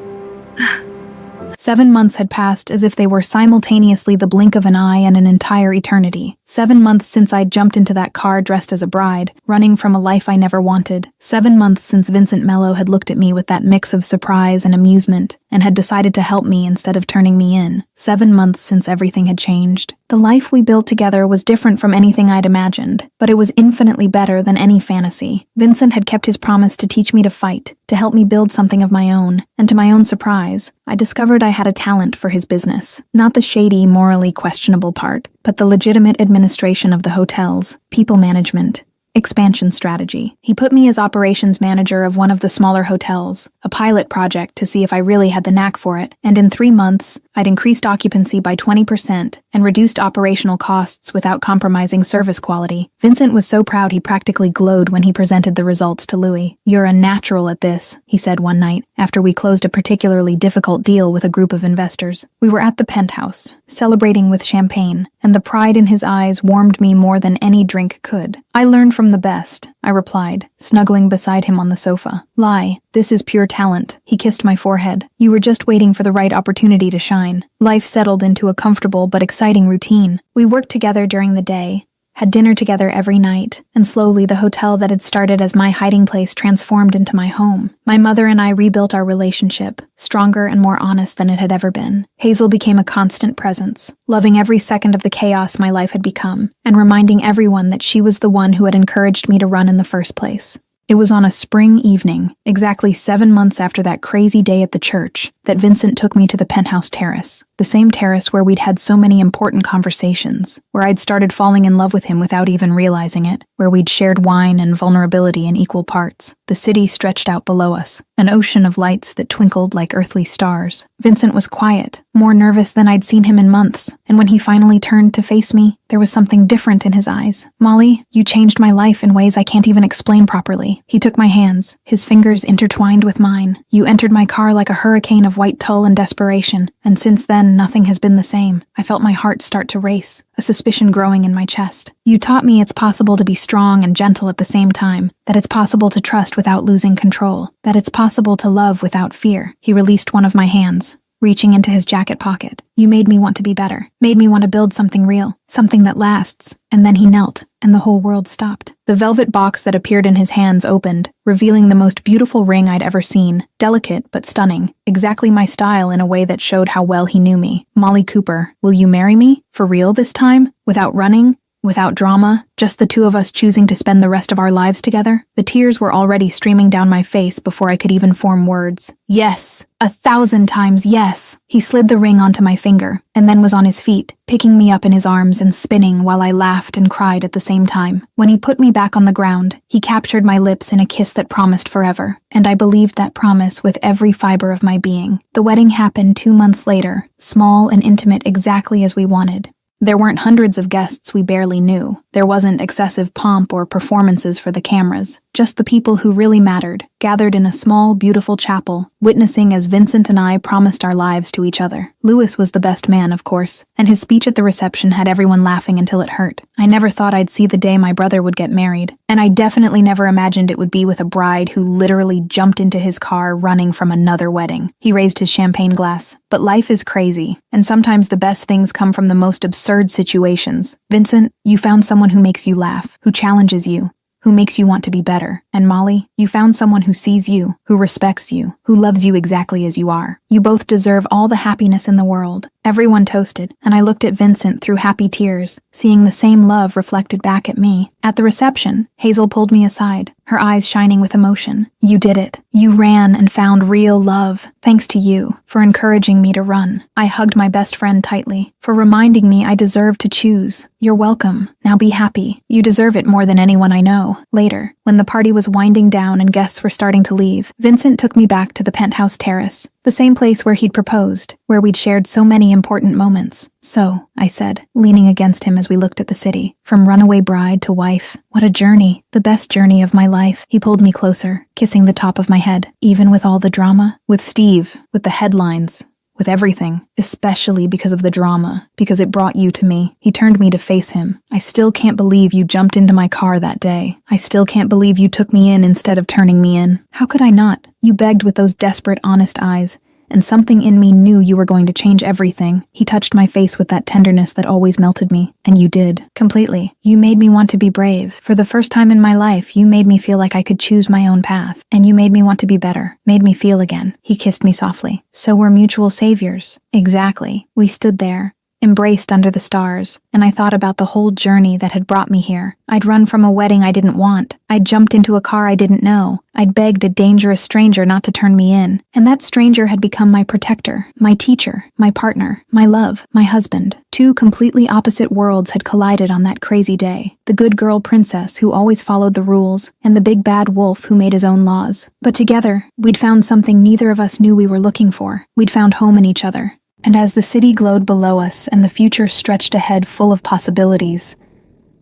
7 months had passed as if they were simultaneously the blink of an eye and an entire eternity. 7 months since I'd jumped into that car dressed as a bride, running from a life I never wanted. 7 months since Vincent Mello had looked at me with that mix of surprise and amusement, and had decided to help me instead of turning me in. 7 months since everything had changed. The life we built together was different from anything I'd imagined, but it was infinitely better than any fantasy. Vincent had kept his promise to teach me to fight, to help me build something of my own, and to my own surprise, I discovered I had a talent for his business. Not the shady, morally questionable part, but the legitimate administration of the hotels, people management, expansion strategy. He put me as operations manager of one of the smaller hotels, a pilot project to see if I really had the knack for it, and in 3 months, I'd increased occupancy by 20% and reduced operational costs without compromising service quality. Vincent was so proud he practically glowed when he presented the results to Louis. You're a natural at this, he said one night, after we closed a particularly difficult deal with a group of investors. We were at the penthouse, celebrating with champagne, and the pride in his eyes warmed me more than any drink could. I learned from the best, I replied, snuggling beside him on the sofa. Lie, this is pure talent. He kissed my forehead. You were just waiting for the right opportunity to shine. Life settled into a comfortable but exciting routine. We worked together during the day, had dinner together every night, and slowly the hotel that had started as my hiding place transformed into my home. My mother and I rebuilt our relationship, stronger and more honest than it had ever been. Hazel became a constant presence, loving every second of the chaos my life had become, and reminding everyone that she was the one who had encouraged me to run in the first place. It was on a spring evening, exactly 7 months after that crazy day at the church, that Vincent took me to the penthouse terrace, the same terrace where we'd had so many important conversations, where I'd started falling in love with him without even realizing it, where we'd shared wine and vulnerability in equal parts. The city stretched out below us, an ocean of lights that twinkled like earthly stars. Vincent was quiet, more nervous than I'd seen him in months, and when he finally turned to face me, there was something different in his eyes. Molly, you changed my life in ways I can't even explain properly. He took my hands, his fingers intertwined with mine. You entered my car like a hurricane of white tulle and desperation, and since then nothing has been the same. I felt my heart start to race, a suspicion growing in my chest. You taught me it's possible to be strong and gentle at the same time, that it's possible to trust without losing control, that it's possible to love without fear. He released one of my hands, reaching into his jacket pocket. You made me want to be better, made me want to build something real, something that lasts. And then he knelt, and the whole world stopped. The velvet box that appeared in his hands opened, revealing the most beautiful ring I'd ever seen, delicate but stunning, exactly my style in a way that showed how well he knew me. Molly Cooper, will you marry me? For real this time? Without running? Without drama, just the two of us choosing to spend the rest of our lives together? The tears were already streaming down my face before I could even form words. Yes, 1,000 times yes. He slid the ring onto my finger, and then was on his feet, picking me up in his arms and spinning while I laughed and cried at the same time. When he put me back on the ground, he captured my lips in a kiss that promised forever, and I believed that promise with every fiber of my being. The wedding happened 2 months later, small and intimate exactly as we wanted. There weren't hundreds of guests we barely knew. There wasn't excessive pomp or performances for the cameras. just the people who really mattered, gathered in a small, beautiful chapel, witnessing as Vincent and I promised our lives to each other. Louis was the best man, of course, and his speech at the reception had everyone laughing until it hurt. I never thought I'd see the day my brother would get married, and I definitely never imagined it would be with a bride who literally jumped into his car running from another wedding. He raised his champagne glass. But life is crazy, and sometimes the best things come from the most absurd situations. Vincent, you found someone who makes you laugh, who challenges you, who makes you want to be better. And Molly, you found someone who sees you, who respects you, who loves you exactly as you are. You both deserve all the happiness in the world. Everyone toasted, and I looked at Vincent through happy tears, seeing the same love reflected back at me. At the reception, Hazel pulled me aside, her eyes shining with emotion. You did it. You ran and found real love. Thanks to you for encouraging me to run. I hugged my best friend tightly, for reminding me I deserve to choose. You're welcome. Now be happy. You deserve it more than anyone I know. Later, when the party was winding down and guests were starting to leave, Vincent took me back to the penthouse terrace, the same place where he'd proposed, where we'd shared so many important moments. So, I said, leaning against him as we looked at the city. From runaway bride to wife, what a journey. The best journey of my life. He pulled me closer, kissing the top of my head. Even with all the drama? With Steve, with the headlines, with everything, especially because of the drama, because it brought you to me. He turned me to face him. I still can't believe you jumped into my car that day. I still can't believe you took me in instead of turning me in. How could I not? You begged with those desperate, honest eyes, and something in me knew you were going to change everything. He touched my face with that tenderness that always melted me, and you did. Completely. You made me want to be brave. For the first time in my life, you made me feel like I could choose my own path, and you made me want to be better, made me feel again. He kissed me softly. So we're mutual saviors. Exactly. We stood there, embraced under the stars, and I thought about the whole journey that had brought me here. I'd run from a wedding I didn't want. I'd jumped into a car I didn't know. I'd begged a dangerous stranger not to turn me in. And that stranger had become my protector, my teacher, my partner, my love, my husband. Two completely opposite worlds had collided on that crazy day. The good girl princess who always followed the rules, and the big bad wolf who made his own laws. But together, we'd found something neither of us knew we were looking for. We'd found home in each other. And as the city glowed below us and the future stretched ahead full of possibilities,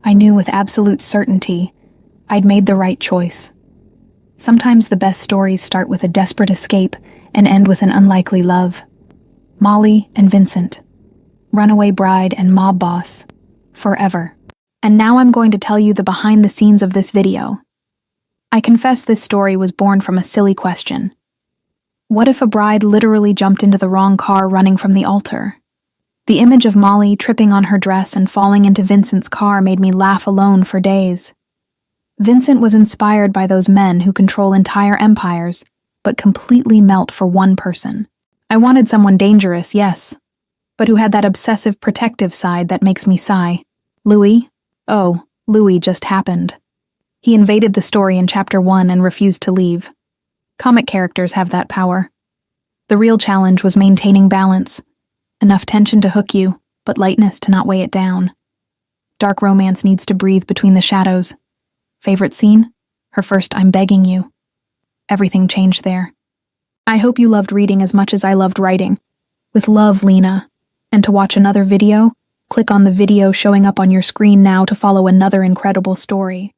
I knew with absolute certainty I'd made the right choice. Sometimes the best stories start with a desperate escape and end with an unlikely love. Molly and Vincent, runaway bride and mob boss, forever. And now I'm going to tell you the behind the scenes of this video. I confess this story was born from a silly question. What if a bride literally jumped into the wrong car running from the altar? The image of Molly tripping on her dress and falling into Vincent's car made me laugh alone for days. Vincent was inspired by those men who control entire empires, but completely melt for one person. I wanted someone dangerous, yes, but who had that obsessive protective side that makes me sigh. Louis? Oh, Louis just happened. He invaded the story in Chapter 1 and refused to leave. Comic characters have that power. The real challenge was maintaining balance. Enough tension to hook you, but lightness to not weigh it down. Dark romance needs to breathe between the shadows. Favorite scene? Her first "I'm begging you." Everything changed there. I hope you loved reading as much as I loved writing. With love, Lena. And to watch another video, click on the video showing up on your screen now to follow another incredible story.